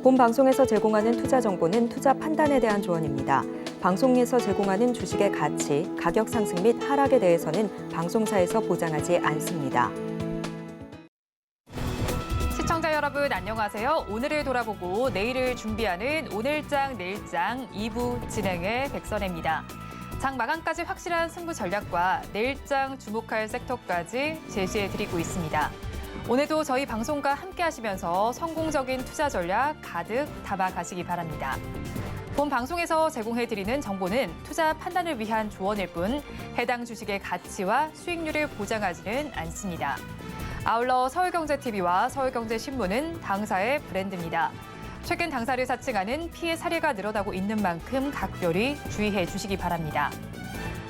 본 방송에서 제공하는 투자 정보는 투자 판단에 대한 조언입니다. 방송에서 제공하는 주식의 가치, 가격 상승 및 하락에 대해서는 방송사에서 보장하지 않습니다. 시청자 여러분 안녕하세요. 오늘을 돌아보고 내일을 준비하는 오늘장 내일장 2부 진행의 백선혜입니다. 장 마감까지 확실한 승부 전략과 내일장 주목할 섹터까지 제시해드리고 있습니다. 오늘도 저희 방송과 함께 하시면서 성공적인 투자 전략 가득 담아가시기 바랍니다. 본 방송에서 제공해드리는 정보는 투자 판단을 위한 조언일 뿐 해당 주식의 가치와 수익률을 보장하지는 않습니다. 아울러 서울경제TV와 서울경제신문은 당사의 브랜드입니다. 최근 당사를 사칭하는 피해 사례가 늘어나고 있는 만큼 각별히 주의해 주시기 바랍니다.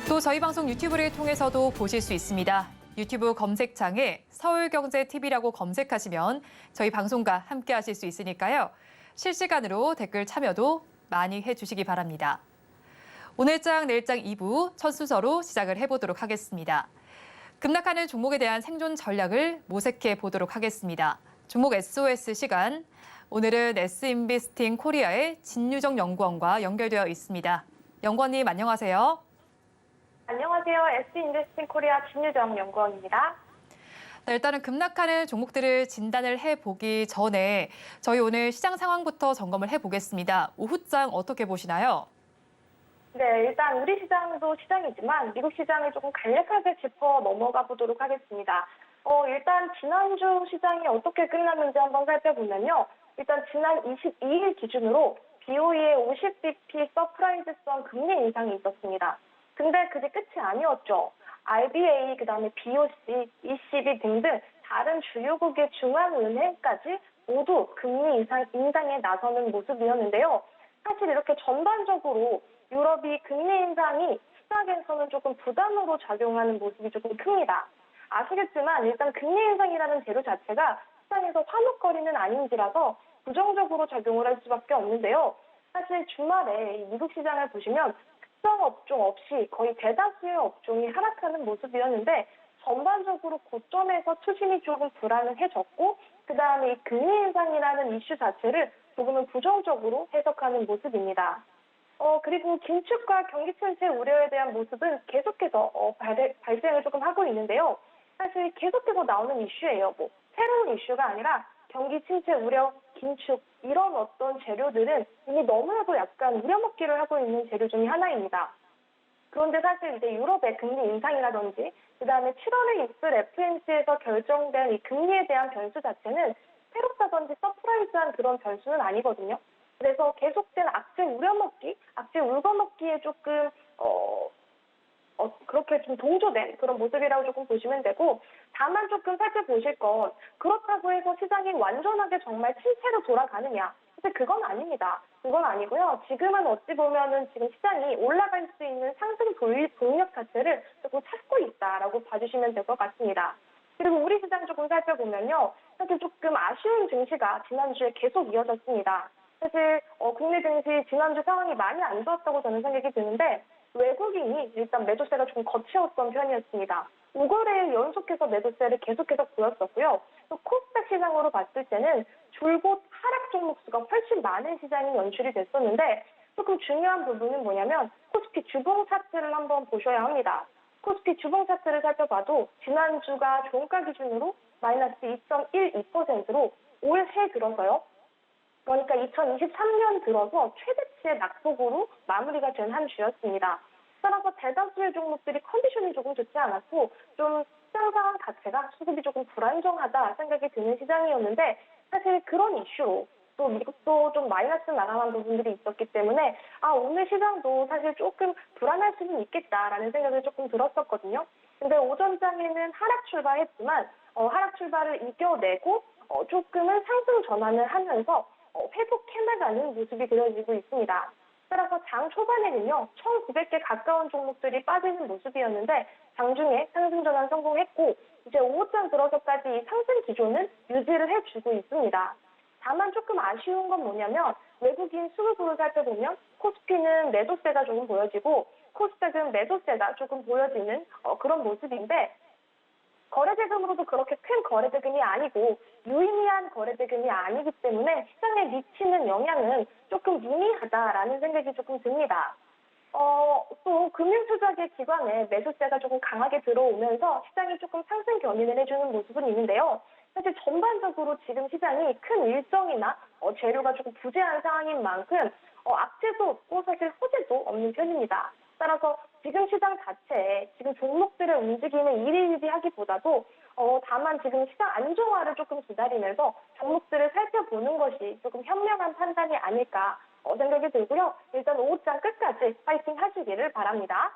또 저희 방송 유튜브를 통해서도 보실 수 있습니다. 유튜브 검색창에 서울경제TV라고 검색하시면 저희 방송과 함께 하실 수 있으니까요. 실시간으로 댓글 참여도 많이 해주시기 바랍니다. 오늘장 내일장 2부 첫 순서로 시작을 해보도록 하겠습니다. 급락하는 종목에 대한 생존 전략을 모색해 보도록 하겠습니다. 종목 SOS 시간. 오늘은 S인베스팅 코리아의 진유정 연구원과 연결되어 있습니다. 연구원님 안녕하세요. 안녕하세요. S인베스팅 코리아 진유정 연구원입니다. 네, 일단은 급락하는 종목들을 진단을 해보기 전에 저희 오늘 시장 상황부터 점검을 해보겠습니다. 오후장 어떻게 보시나요? 네, 일단 우리 시장도 시장이지만 미국 시장을 조금 간략하게 짚어 넘어가 보도록 하겠습니다. 일단 지난주 시장이 어떻게 끝났는지 한번 살펴보면요. 일단 지난 22일 기준으로 BOE의 50bp 서프라이즈성 금리 인상이 있었습니다. 근데 그게 끝이 아니었죠. RBA, 그다음에 BOC, ECB 등등 다른 주요국의 중앙은행까지 모두 금리 인상에 나서는 모습이었는데요. 사실 이렇게 전반적으로 유럽이 금리 인상이 시장에서는 조금 부담으로 작용하는 모습이 조금 큽니다. 아시겠지만 일단 금리 인상이라는 재료 자체가 시장에서 화목거리는 아닌지라서 부정적으로 작용을 할 수밖에 없는데요. 사실 주말에 미국 시장을 보시면 특정 업종 없이 거의 대다수의 업종이 하락하는 모습이었는데 전반적으로 고점에서 투심이 조금 불안해졌고 그다음에 이 금리 인상이라는 이슈 자체를 조금은 부정적으로 해석하는 모습입니다. 그리고 긴축과 경기 침체 우려에 대한 모습은 계속해서 발생을 조금 하고 있는데요. 사실 계속해서 나오는 이슈예요. 새로운 이슈가 아니라 경기 침체 우려, 긴축 이런 어떤 재료들은 이미 너무나도 약간 우려먹기를 하고 있는 재료 중에 하나입니다. 그런데 사실 이제 유럽의 금리 인상이라든지 그다음에 7월에 있을 FMC에서 결정된 이 금리에 대한 변수 자체는 새롭다든지 서프라이즈한 그런 변수는 아니거든요. 그래서 계속된 악재 우려먹기, 악재 울거먹기에 조금 그렇게 좀 동조된 그런 모습이라고 조금 보시면 되고 다만 조금 살펴보실 건 그렇다고 해서 시장이 완전하게 정말 침체로 돌아가느냐. 근데 그건 아닙니다. 그건 아니고요. 지금은 어찌 보면은 지금 시장이 올라갈 수 있는 상승 동력 자체를 조금 찾고 있다라고 봐주시면 될 것 같습니다. 그리고 우리 시장 조금 살펴보면요. 사실 조금 아쉬운 증시가 지난주에 계속 이어졌습니다. 사실 국내 증시 지난주 상황이 많이 안 좋았다고 저는 생각이 드는데 외국인이 일단 매도세가 조금 거치었던 편이었습니다. 5거래일 연속해서 매도세를 계속해서 보였었고요. 또 코스닥 시장으로 봤을 때는 줄곧 하락 종목 수가 훨씬 많은 시장이 연출이 됐었는데 조금 중요한 부분은 뭐냐면 코스피 주봉 차트를 한번 보셔야 합니다. 코스피 주봉 차트를 살펴봐도 지난주가 종가 기준으로 마이너스 2.12%로 올해 들어서요. 그러니까 2023년 들어서 최대치의 낙폭으로 마무리가 된 한 주였습니다. 따라서 대다수의 종목들이 컨디션이 조금 좋지 않았고 좀 시장 상황 자체가 수급이 조금 불안정하다 생각이 드는 시장이었는데 사실 그런 이슈로 또 미국도 좀 마이너스 나가는 부분들이 있었기 때문에 오늘 시장도 사실 조금 불안할 수는 있겠다라는 생각이 조금 들었었거든요. 근데 오전장에는 하락 출발했지만 하락 출발을 이겨내고 조금은 상승 전환을 하면서 회복해나가는 모습이 그려지고 있습니다. 따라서 장 초반에는요, 1,900개 가까운 종목들이 빠지는 모습이었는데 장중에 상승 전환 성공했고 이제 오후장 들어서까지 상승 기조는 유지를 해주고 있습니다. 다만 조금 아쉬운 건 뭐냐면 외국인 수급을 살펴보면 코스피는 매도세가 조금 보여지고 코스닥은 매도세가 조금 보여지는 그런 모습인데 거래 대금으로도 그렇게 큰 거래 대금이 아니고 유의미한 거래 대금이 아니기 때문에 시장에 미치는 영향은 조금 미미하다라는 생각이 조금 듭니다. 또 금융투자계 기관에 매수세가 조금 강하게 들어오면서 시장이 조금 상승 견인을 해주는 모습은 있는데요. 사실 전반적으로 지금 시장이 큰 일정이나 재료가 조금 부재한 상황인 만큼 악재도 없고 사실 호재도 없는 편입니다. 따라서 지금 시장 자체에 지금 종목들의 움직임을 일희일비하기보다도 다만 지금 시장 안정화를 조금 기다리면서 종목들을 살펴보는 것이 조금 현명한 판단이 아닐까 생각이 들고요. 일단 오후장 끝까지 파이팅 하시기를 바랍니다.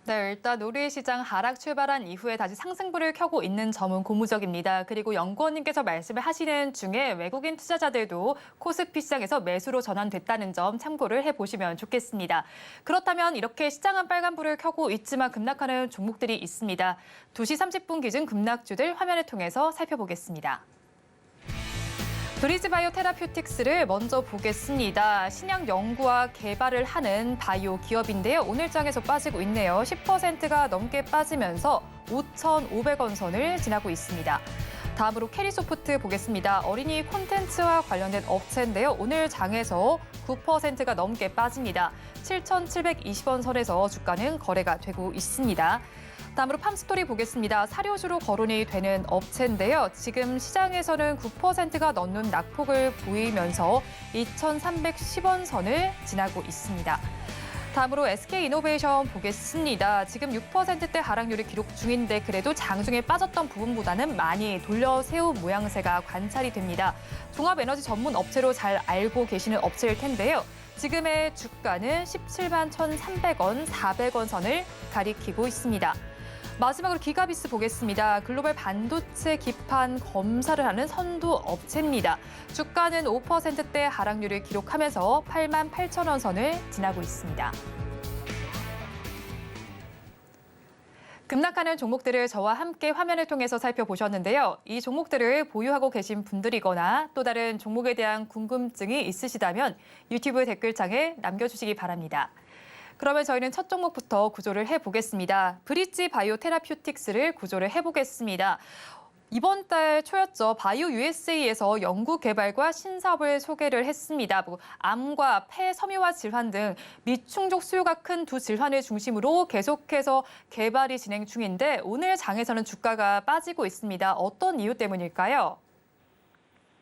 네, 일단 우리 시장 하락 출발한 이후에 다시 상승불을 켜고 있는 점은 고무적입니다. 그리고 연구원님께서 말씀을 하시는 중에 외국인 투자자들도 코스피 시장에서 매수로 전환됐다는 점 참고를 해보시면 좋겠습니다. 그렇다면 이렇게 시장은 빨간불을 켜고 있지만 급락하는 종목들이 있습니다. 2시 30분 기준 급락주들 화면을 통해서 살펴보겠습니다. 브리즈바이오 테라퓨틱스를 먼저 보겠습니다. 신약 연구와 개발을 하는 바이오 기업인데요. 오늘장에서 빠지고 있네요. 10%가 넘게 빠지면서 5,500원 선을 지나고 있습니다. 다음으로 캐리소프트 보겠습니다. 어린이 콘텐츠와 관련된 업체인데요. 오늘 장에서 9%가 넘게 빠집니다. 7,720원 선에서 주가는 거래가 되고 있습니다. 다음으로 팜스토리 보겠습니다. 사료주로 거론이 되는 업체인데요. 지금 시장에서는 9%가 넘는 낙폭을 보이면서 2,310원 선을 지나고 있습니다. 다음으로 SK이노베이션 보겠습니다. 지금 6%대 하락률이 기록 중인데 그래도 장중에 빠졌던 부분보다는 많이 돌려세운 모양새가 관찰이 됩니다. 종합에너지 전문 업체로 잘 알고 계시는 업체일 텐데요. 지금의 주가는 17만 1,300원, 400원 선을 가리키고 있습니다. 마지막으로 기가비스 보겠습니다. 글로벌 반도체 기판 검사를 하는 선두 업체입니다. 주가는 5%대 하락률을 기록하면서 8만 8천 원 선을 지나고 있습니다. 급락하는 종목들을 저와 함께 화면을 통해서 살펴보셨는데요. 이 종목들을 보유하고 계신 분들이거나 또 다른 종목에 대한 궁금증이 있으시다면 유튜브 댓글창에 남겨주시기 바랍니다. 그러면 저희는 첫 종목부터 구조를 해보겠습니다. 브릿지 바이오 테라퓨틱스를 구조를 해보겠습니다. 이번 달 초였죠. 바이오 USA에서 연구 개발과 신사업을 소개를 했습니다. 암과 폐 섬유화 질환 등 미충족 수요가 큰 두 질환을 중심으로 계속해서 개발이 진행 중인데 오늘 장에서는 주가가 빠지고 있습니다. 어떤 이유 때문일까요?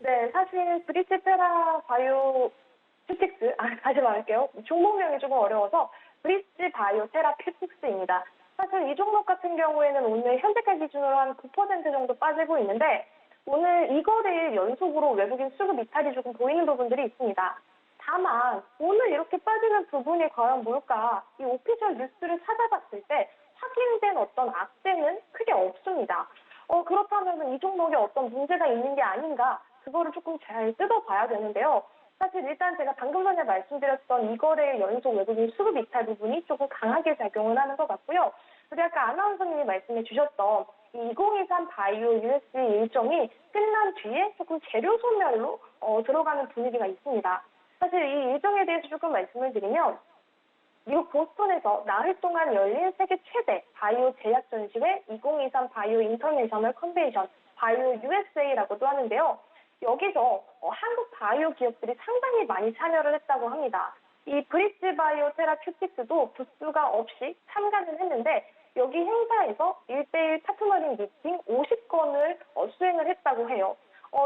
네, 사실 브릿지 테라 바이오 퓨틱스, 다시 말할게요. 종목명이 조금 어려워서 브릿지 바이오 테라퓨틱스입니다. 사실 이 종목 같은 경우에는 오늘 현재가 기준으로 한 9% 정도 빠지고 있는데 오늘 2거래일 연속으로 외국인 수급 이탈이 조금 보이는 부분들이 있습니다. 다만 오늘 이렇게 빠지는 부분이 과연 뭘까? 이 오피셜 뉴스를 찾아봤을 때 확인된 어떤 악재는 크게 없습니다. 그렇다면 이 종목에 어떤 문제가 있는 게 아닌가? 그거를 조금 잘 뜯어봐야 되는데요. 사실 일단 제가 방금 전에 말씀드렸던 2거래일 연속 외국인 수급 이탈 부분이 조금 강하게 작용을 하는 것 같고요. 그리고 아까 아나운서님이 말씀해 주셨던 2023 바이오 USA 일정이 끝난 뒤에 조금 재료 소멸로 들어가는 분위기가 있습니다. 사실 이 일정에 대해서 조금 말씀을 드리면 미국 보스턴에서 나흘 동안 열린 세계 최대 바이오 제약 전시회 2023 바이오 인터내셔널 컨벤션 바이오 USA라고도 하는데요. 여기서 한국 바이오 기업들이 상당히 많이 참여를 했다고 합니다. 이 브릿지 바이오 테라퓨틱스도 부스가 없이 참가는 했는데 여기 행사에서 1대1 파트너링 미팅 50건을 수행을 했다고 해요.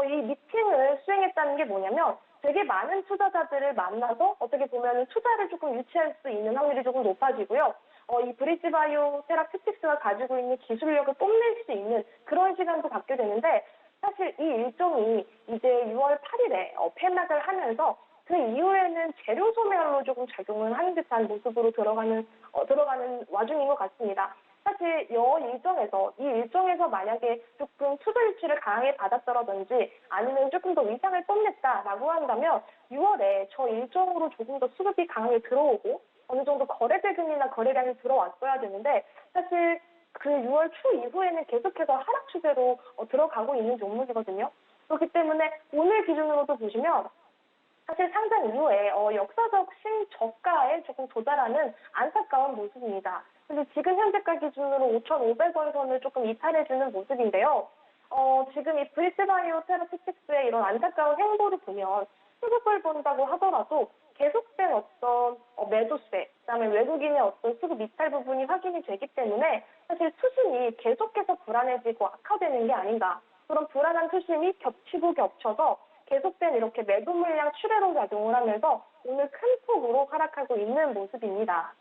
이 미팅을 수행했다는 게 뭐냐면 되게 많은 투자자들을 만나서 어떻게 보면 투자를 조금 유치할 수 있는 확률이 조금 높아지고요. 이 브릿지 바이오 테라퓨틱스가 가지고 있는 기술력을 뽐낼 수 있는 그런 시간도 갖게 되는데 사실 이 일정이 이제 6월 8일에 폐막을 하면서 그 이후에는 재료 소멸로 조금 작용을 하는 듯한 모습으로 들어가는 와중인 것 같습니다. 사실 이 일정에서 만약에 조금 투자 유치를 강하게 받았더라든지 아니면 조금 더 위상을 뽐냈다라고 한다면 6월에 저 일정으로 조금 더 수급이 강하게 들어오고 어느 정도 거래 대금이나 거래량이 들어왔어야 되는데 사실 그 6월 초 이후에는 계속해서 하락 추세로 들어가고 있는 종목이거든요. 그렇기 때문에 오늘 기준으로도 보시면 사실 상장 이후에 역사적 신저가에 조금 도달하는 안타까운 모습입니다. 근데 지금 현재가 기준으로 5,500원 선을 조금 이탈해주는 모습인데요. 지금 이 브릿지바이오 테라피틱스의 이런 안타까운 행보를 보면 수급을 본다고 하더라도 계속된 어떤 매도세, 그다음에 외국인의 어떤 수급 이탈 부분이 확인이 되기 때문에 사실 투심이 계속해서 불안해지고 악화되는 게 아닌가. 그런 불안한 투심이 겹치고 겹쳐서 계속된 이렇게 매도 물량 출회로 작용을 하면서 오늘 큰 폭으로 하락하고 있는 모습입니다.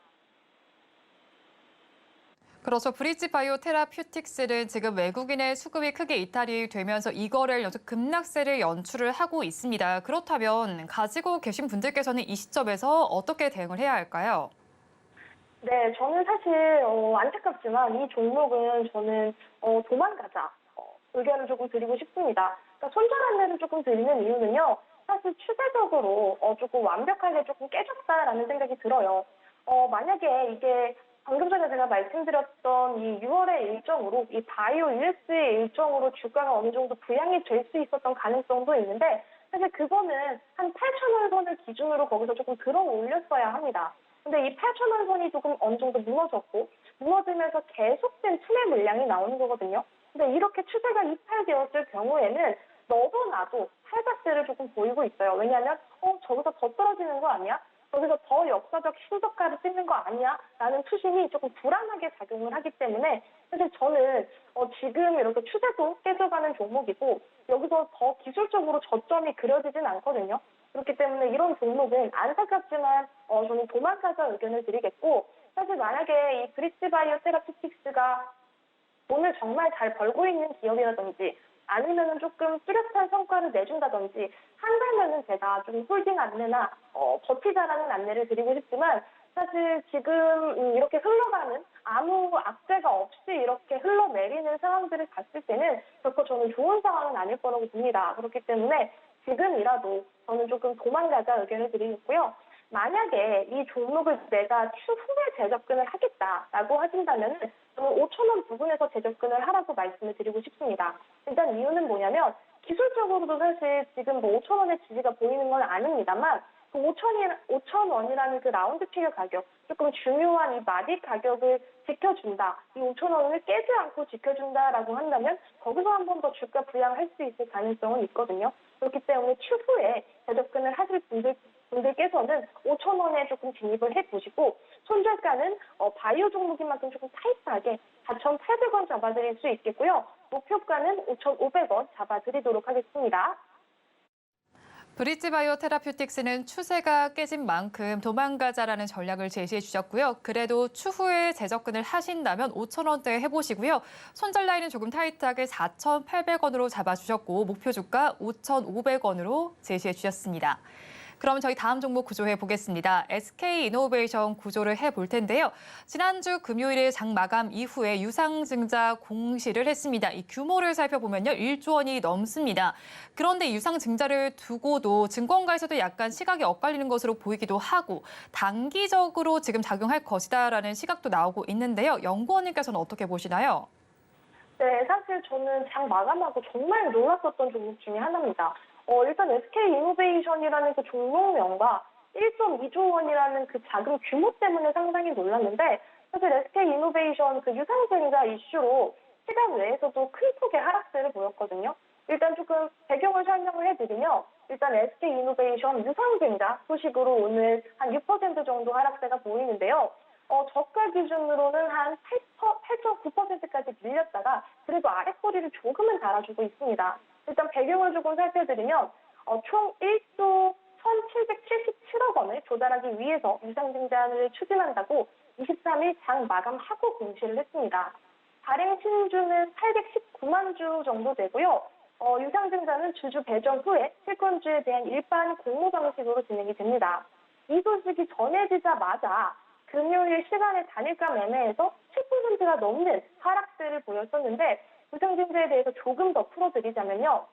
그렇죠. 브릿지 바이오 테라퓨틱스는 지금 외국인의 수급이 크게 이탈이 되면서 이거를 연속 급락세를 연출을 하고 있습니다. 그렇다면 가지고 계신 분들께서는 이 시점에서 어떻게 대응을 해야 할까요? 네, 저는 사실 안타깝지만 이 종목은 저는 도망가자 의견을 조금 드리고 싶습니다. 그러니까 손절 안내를 조금 드리는 이유는요. 사실 추세적으로 조금 완벽하게 조금 깨졌다라는 생각이 들어요. 만약에 이게 방금 전에 제가 말씀드렸던 이 6월의 일정으로 이 바이오 US의 일정으로 주가가 어느 정도 부양이 될 수 있었던 가능성도 있는데 사실 그거는 한 8,000원 선을 기준으로 거기서 조금 들어 올렸어야 합니다. 근데 이 8,000원 선이 조금 어느 정도 무너졌고 무너지면서 계속된 투매 물량이 나오는 거거든요. 근데 이렇게 추세가 이탈되었을 경우에는 너도 나도 탈바세를 조금 보이고 있어요. 왜냐하면 저기서 더 떨어지는 거 아니야? 저기서 더 역사적 신저가를 찍는 거 아니야? 라는 투심이 조금 불안하게 작용을 하기 때문에 사실 저는 지금 이렇게 추세도 깨져가는 종목이고 여기서 더 기술적으로 저점이 그려지진 않거든요. 그렇기 때문에 이런 종목은 안타깝지만 저는 도망가자 의견을 드리겠고 사실 만약에 이 브릿지바이오 테라피틱스가 돈을 정말 잘 벌고 있는 기업이라든지 아니면은 조금 뚜렷한 성과를 내준다든지 한다면은 제가 좀 홀딩 안내나 버티자라는 안내를 드리고 싶지만 사실 지금 이렇게 흘러가는 아무 악재가 없이 이렇게 흘러내리는 상황들을 봤을 때는 결코 저는 좋은 상황은 아닐 거라고 봅니다. 그렇기 때문에 지금이라도 저는 조금 도망가자 의견을 드리겠고요. 만약에 이 종목을 내가 추후에 재접근을 하겠다라고 하신다면 저는 5,000원 부근에서 재접근을 하라고 말씀을 드리고 싶습니다. 일단 이유는 뭐냐면 기술적으로도 사실 지금 뭐 5,000원의 지지가 보이는 건 아닙니다만 그 5,000원이라는 그 라운드 피겨 가격, 조금 중요한 이 마디 가격을 지켜준다. 이 5,000원을 깨지 않고 지켜준다라고 한다면 거기서 한 번 더 주가 부양할 수 있을 가능성은 있거든요. 그렇기 때문에 추후에 재접근을 하실 분들께서는 5,000원에 조금 진입을 해보시고 손절가는 바이오 종목인 만큼 조금 타이트하게 4,800원 잡아드릴 수 있겠고요. 목표가는 5,500원 잡아드리도록 하겠습니다. 브릿지 바이오 테라퓨틱스는 추세가 깨진 만큼 도망가자라는 전략을 제시해 주셨고요. 그래도 추후에 재접근을 하신다면 5,000원대 해보시고요. 손절 라인은 조금 타이트하게 4,800원으로 잡아주셨고 목표 주가 5,500원으로 제시해 주셨습니다. 그럼 저희 다음 종목 구조해 보겠습니다. SK이노베이션 구조를 해볼 텐데요. 지난주 금요일에 장 마감 이후에 유상증자 공시를 했습니다. 이 규모를 살펴보면요. 1조 원이 넘습니다. 그런데 유상증자를 두고도 증권가에서도 약간 시각이 엇갈리는 것으로 보이기도 하고 단기적으로 지금 작용할 것이다라는 시각도 나오고 있는데요. 연구원님께서는 어떻게 보시나요? 네, 사실 저는 장 마감하고 정말 놀랐었던 종목 중에 하나입니다. 일단 SK이노베이션이라는 그 종목명과 1.2조 원이라는 그 자금 규모 때문에 상당히 놀랐는데 사실 SK이노베이션 그 유상증자 이슈로 시간 외에서도 큰 폭의 하락세를 보였거든요. 일단 조금 배경을 설명을 해드리면 일단 SK이노베이션 유상증자 소식으로 오늘 한 6% 정도 하락세가 보이는데요. 저가 기준으로는 한 8.9%까지 밀렸다가 그래도 아랫꼬리를 조금은 달아주고 있습니다. 일단 배경을 조금 살펴드리면 총 1조 1,777억 원을 조달하기 위해서 유상증자를 추진한다고 23일 장 마감하고 공시를 했습니다. 발행 신주는 819만 주 정도 되고요. 유상증자는 주주 배정 후에 채권주에 대한 일반 공모 방식으로 진행이 됩니다. 이 소식이 전해지자마자 금요일 시간에 단일가 매매에서 10%가 넘는 하락세를 보였었는데 유상증자에 대해서 조금 더 풀어드리자면요.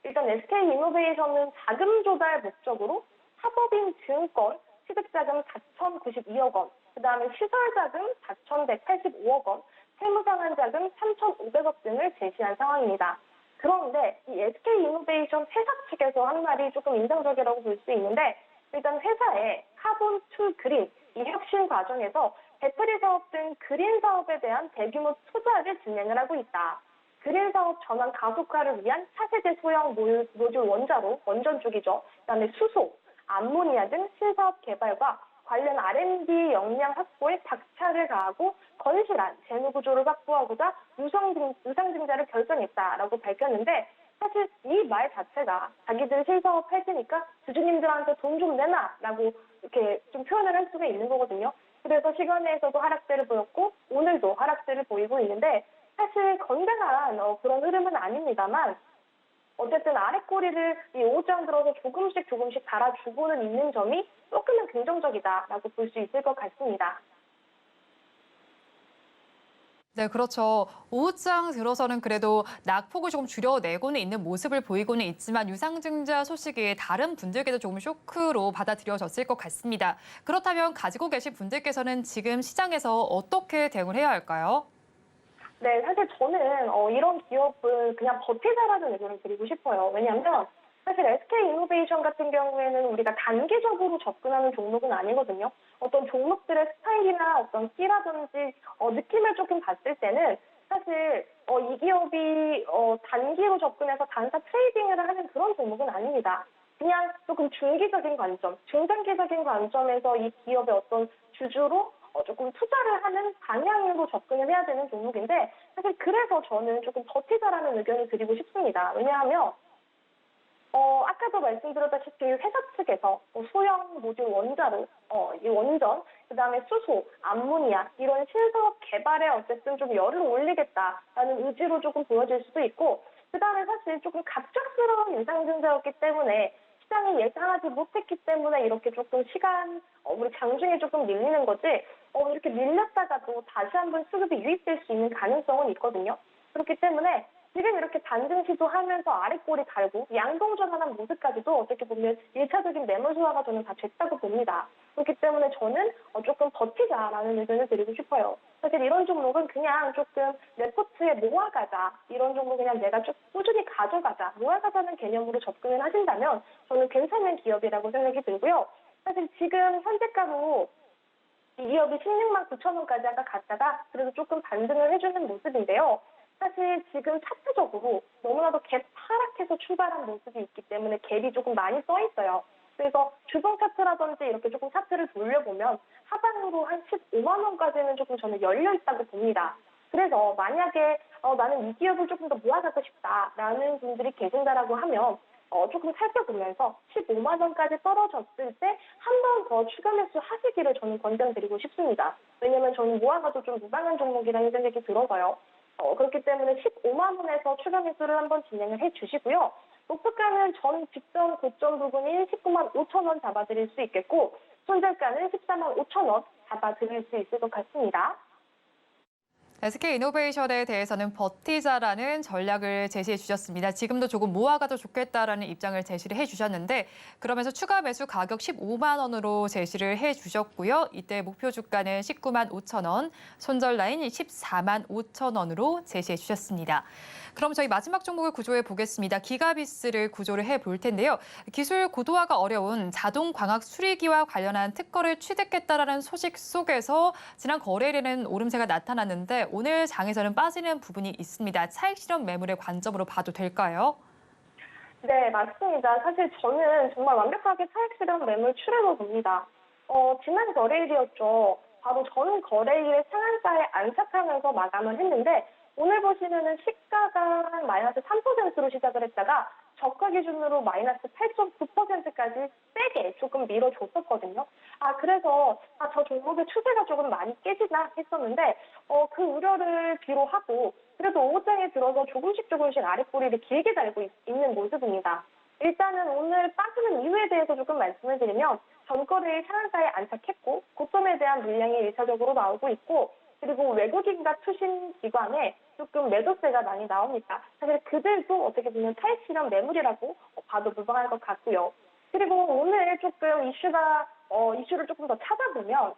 일단 SK이노베이션은 자금 조달 목적으로 사법인 증권 취득자금 4,092억 원, 그다음에 시설자금 4,185억 원, 세무상환자금 3,500억 등을 제시한 상황입니다. 그런데 이 SK이노베이션 회사 측에서 한 말이 조금 인상적이라고 볼 수 있는데 일단 회사의 카본 투 그린 이 혁신 과정에서 배터리 사업 등 그린 사업에 대한 대규모 투자를 진행을 하고 있다. 그린 사업 전환 가속화를 위한 차세대 소형 모듈 원자로, 원전 쪽이죠. 그다음에 수소, 암모니아 등 신사업 개발과 관련 R&D 역량 확보에 박차를 가하고 건실한 재무 구조를 확보하고자 유상증자를 결정했다라고 밝혔는데, 사실 이 말 자체가 자기들 신사업 할 테니까 주주님들한테 돈 좀 내놔라고 이렇게 좀 표현을 할 수가 있는 거거든요. 그래서 시간에서도 하락세를 보였고 오늘도 하락세를 보이고 있는데, 사실 건강한 그런 흐름은 아닙니다만, 어쨌든 아래 꼬리를 이 오후장 들어서 조금씩 달아주고는 있는 점이 조금은 긍정적이다라고 볼 수 있을 것 같습니다. 네, 그렇죠. 오후장 들어서는 그래도 낙폭을 조금 줄여내고는 있는 모습을 보이고는 있지만 유상증자 소식이 다른 분들께도 조금 쇼크로 받아들여졌을 것 같습니다. 그렇다면 가지고 계신 분들께서는 지금 시장에서 어떻게 대응을 해야 할까요? 네, 사실 저는 이런 기업을 그냥 버티자라는 의견을 드리고 싶어요. 왜냐하면 사실 SK이노베이션 같은 경우에는 우리가 단기적으로 접근하는 종목은 아니거든요. 어떤 종목들의 스타일이나 어떤 끼라든지 느낌을 조금 봤을 때는 사실 이 기업이 단기로 접근해서 단타 트레이딩을 하는 그런 종목은 아닙니다. 그냥 조금 중기적인 관점, 중장기적인 관점에서 이 기업의 어떤 주주로 조금 투자를 하는 방향으로 접근을 해야 되는 종목인데, 사실 그래서 저는 조금 버티자라는 의견을 드리고 싶습니다. 왜냐하면 아까도 말씀드렸다시피 회사 측에서 소형 모듈 원자로, 이 원전, 그다음에 수소, 암모니아 이런 신사업 개발에 어쨌든 좀 열을 올리겠다라는 의지로 조금 보여질 수도 있고, 그다음에 사실 조금 갑작스러운 인상증자였기 때문에 시장이 예상하지 못했기 때문에 이렇게 조금 우리 장중에 조금 밀리는 거지, 이렇게 밀렸다가도 다시 한번 수급이 유입될 수 있는 가능성은 있거든요. 그렇기 때문에 지금 이렇게 반등 시도하면서 아랫골이 달고 양봉전환한 모습까지도 어떻게 보면 1차적인 매물 소화가 저는 다 됐다고 봅니다. 그렇기 때문에 저는 조금 버티자라는 의견을 드리고 싶어요. 사실 이런 종목은 그냥 조금 내 포트에 모아가자, 이런 종목 그냥 내가 좀 꾸준히 가져가자, 모아가자는 개념으로 접근을 하신다면 저는 괜찮은 기업이라고 생각이 들고요. 사실 지금 현재가로 이 기업이 16만 9천 원까지 아까 갔다가 그래도 조금 반등을 해주는 모습인데요. 사실 지금 차트적으로 너무나도 갭 하락해서 출발한 모습이 있기 때문에 갭이 조금 많이 써 있어요. 그래서 주봉 차트라든지 이렇게 조금 차트를 돌려보면 하방으로 한 15만 원까지는 조금 저는 열려 있다고 봅니다. 그래서 만약에 나는 이 기업을 조금 더 모아가고 싶다라는 분들이 계신다라고 하면 조금 살펴보면서 15만 원까지 떨어졌을 때 한 번 더 추가 매수 하시기를 저는 권장드리고 싶습니다. 왜냐면 저는 모아가도 좀 무방한 종목이라는 생각이 들어서요. 그렇기 때문에 15만 원에서 추가 매수를 한번 진행을 해주시고요. 목표가는 전 직전 고점 부분인 19만 5천 원 잡아드릴 수 있겠고, 손절가는 14만 5천 원 잡아드릴 수 있을 것 같습니다. SK이노베이션에 대해서는 버티자라는 전략을 제시해 주셨습니다. 지금도 조금 모아가도 좋겠다라는 입장을 제시를 해 주셨는데, 그러면서 추가 매수 가격 15만 원으로 제시를 해 주셨고요. 이때 목표 주가는 19만 5천 원, 손절 라인 14만 5천 원으로 제시해 주셨습니다. 그럼 저희 마지막 종목을 구조해 보겠습니다. 기가비스를 구조를 해 볼 텐데요. 기술 고도화가 어려운 자동 광학 수리기와 관련한 특허를 취득했다라는 소식 속에서 지난 거래일에는 오름세가 나타났는데 오늘 장에서는 빠지는 부분이 있습니다. 차익 실현 매물의 관점으로 봐도 될까요? 네, 맞습니다. 사실 저는 정말 완벽하게 차익 실현 매물 출해로 봅니다. 지난 거래일이었죠. 바로 전 거래일에 상한가에 안착하면서 마감을 했는데, 오늘 보시면은 시가가 마이너스 3%로 시작을 했다가 저가 기준으로 마이너스 8.9%까지 세게 조금 밀어줬었거든요. 그래서 저 종목의 추세가 조금 많이 깨지나 했었는데 그 우려를 뒤로하고 그래도 오후장에 들어서 조금씩 아랫꼬리를 길게 달고 있는 모습입니다. 일단은 오늘 빠지는 이유에 대해서 조금 말씀을 드리면, 전거래일 상한가에 안착했고 고점에 대한 물량이 1차적으로 나오고 있고, 그리고 외국인과 투신 기관에 조금 매도세가 많이 나옵니다. 사실 그들도 어떻게 보면 차익 실현 매물이라고 봐도 무방할 것 같고요. 그리고 오늘 조금 이슈를 조금 더 찾아보면,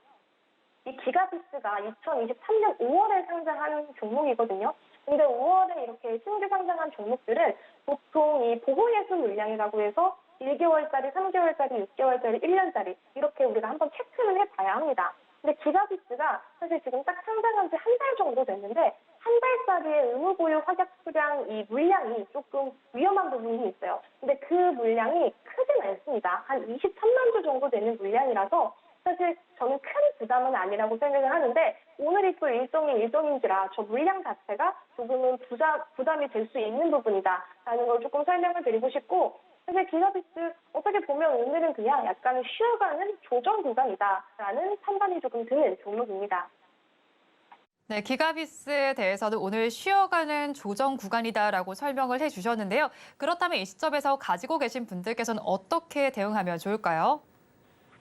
이 기가비스가 2023년 5월에 상장한 종목이거든요. 근데 5월에 이렇게 신규 상장한 종목들은 보통 이 보호예술 물량이라고 해서 1개월짜리, 3개월짜리, 6개월짜리, 1년짜리 이렇게 우리가 한번 체크를 해봐야 합니다. 근데 기가비스가 사실 지금 딱 상장한 지 한 달 정도 됐는데 한 달짜리의 의무 보유 확약 수량 이 물량이 조금 위험한 부분이 있어요. 근데 그 물량이 크진 않습니다. 한 23만 주 정도 되는 물량이라서 사실 저는 큰 부담은 아니라고 생각을 하는데 오늘이 또 일정인지라 저 물량 자체가 조금은 부담이 될 수 있는 부분이다라는 걸 조금 설명을 드리고 싶고 사실 기가비스 어떻게 보면 오늘은 그냥 약간 쉬어가는 조정 구간이다라는 판단이 조금 드는 종목입니다. 네, 기가비스에 대해서는 오늘 쉬어가는 조정 구간이다라고 설명을 해주셨는데요. 그렇다면 이 시점에서 가지고 계신 분들께서는 어떻게 대응하면 좋을까요?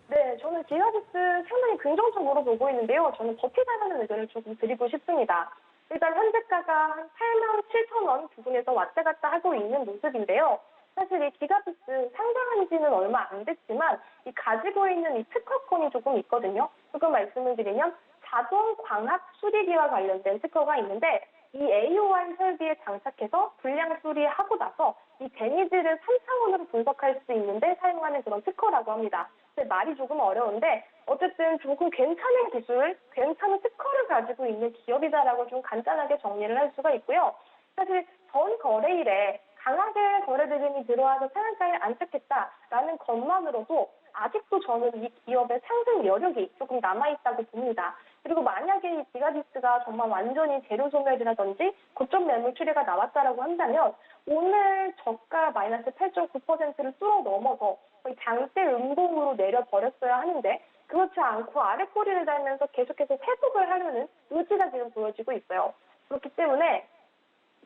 네, 저는 기가비스 상당히 긍정적으로 보고 있는데요. 저는 버티자라는 의견을 조금 드리고 싶습니다. 일단 현재가가 한 8만 7천 원 부근에서 왔다 갔다 하고 있는 모습인데요. 사실 이 기가비스 상장한 지는 얼마 안 됐지만 이 가지고 있는 이 특허권이 조금 있거든요. 조금 말씀을 드리면 자동 광학 수리기와 관련된 특허가 있는데 이 AOI 설비에 장착해서 불량 수리하고 나서 이 데미지를 3차원으로 분석할 수 있는데 사용하는 그런 특허라고 합니다. 근데 말이 조금 어려운데 어쨌든 조금 괜찮은 기술, 괜찮은 특허를 가지고 있는 기업이다라고 좀 간단하게 정리를 할 수가 있고요. 사실 전 거래일에 강하게 거래 대금이 들어와서 상한가에 안착했다라는 것만으로도 아직도 저는 이 기업의 상승 여력이 조금 남아있다고 봅니다. 그리고 만약에 이 기가비스가 정말 완전히 재료 소멸이라든지 고점 매물 추리가 나왔다라고 한다면 오늘 저가 마이너스 8.9%를 뚫어 넘어서 거의 장대 음봉으로 내려버렸어야 하는데 그렇지 않고 아래 꼬리를 달면서 계속해서 회복을 하려는 의지가 지금 보여지고 있어요. 그렇기 때문에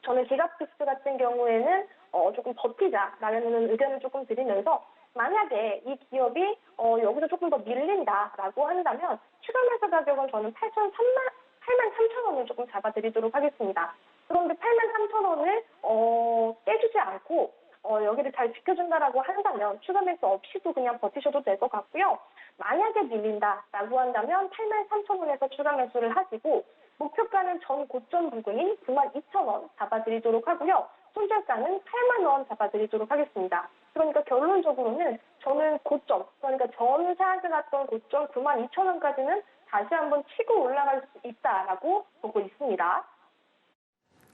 저는 기가비스 같은 경우에는 조금 버티자라는 의견을 조금 드리면서 만약에 이 기업이 여기서 조금 더 밀린다라고 한다면 추가 매수 가격은 저는 8만 3천 원을 조금 잡아드리도록 하겠습니다. 그런데 8만 3천 원을 깨주지 않고 여기를 잘 지켜준다라고 한다면 추가 매수 없이도 그냥 버티셔도 될 것 같고요. 만약에 밀린다라고 한다면 8만 3천 원에서 추가 매수를 하시고 목표가는 전 고점 부근인 9만 2천 원 잡아드리도록 하고요. 손절가는 8만 원 잡아드리도록 하겠습니다. 그러니까 결론적으로는 저는 고점, 그러니까 전 상한가 갔던 고점 9만 2천 원까지는 다시 한번 치고 올라갈 수 있다라고 보고 있습니다.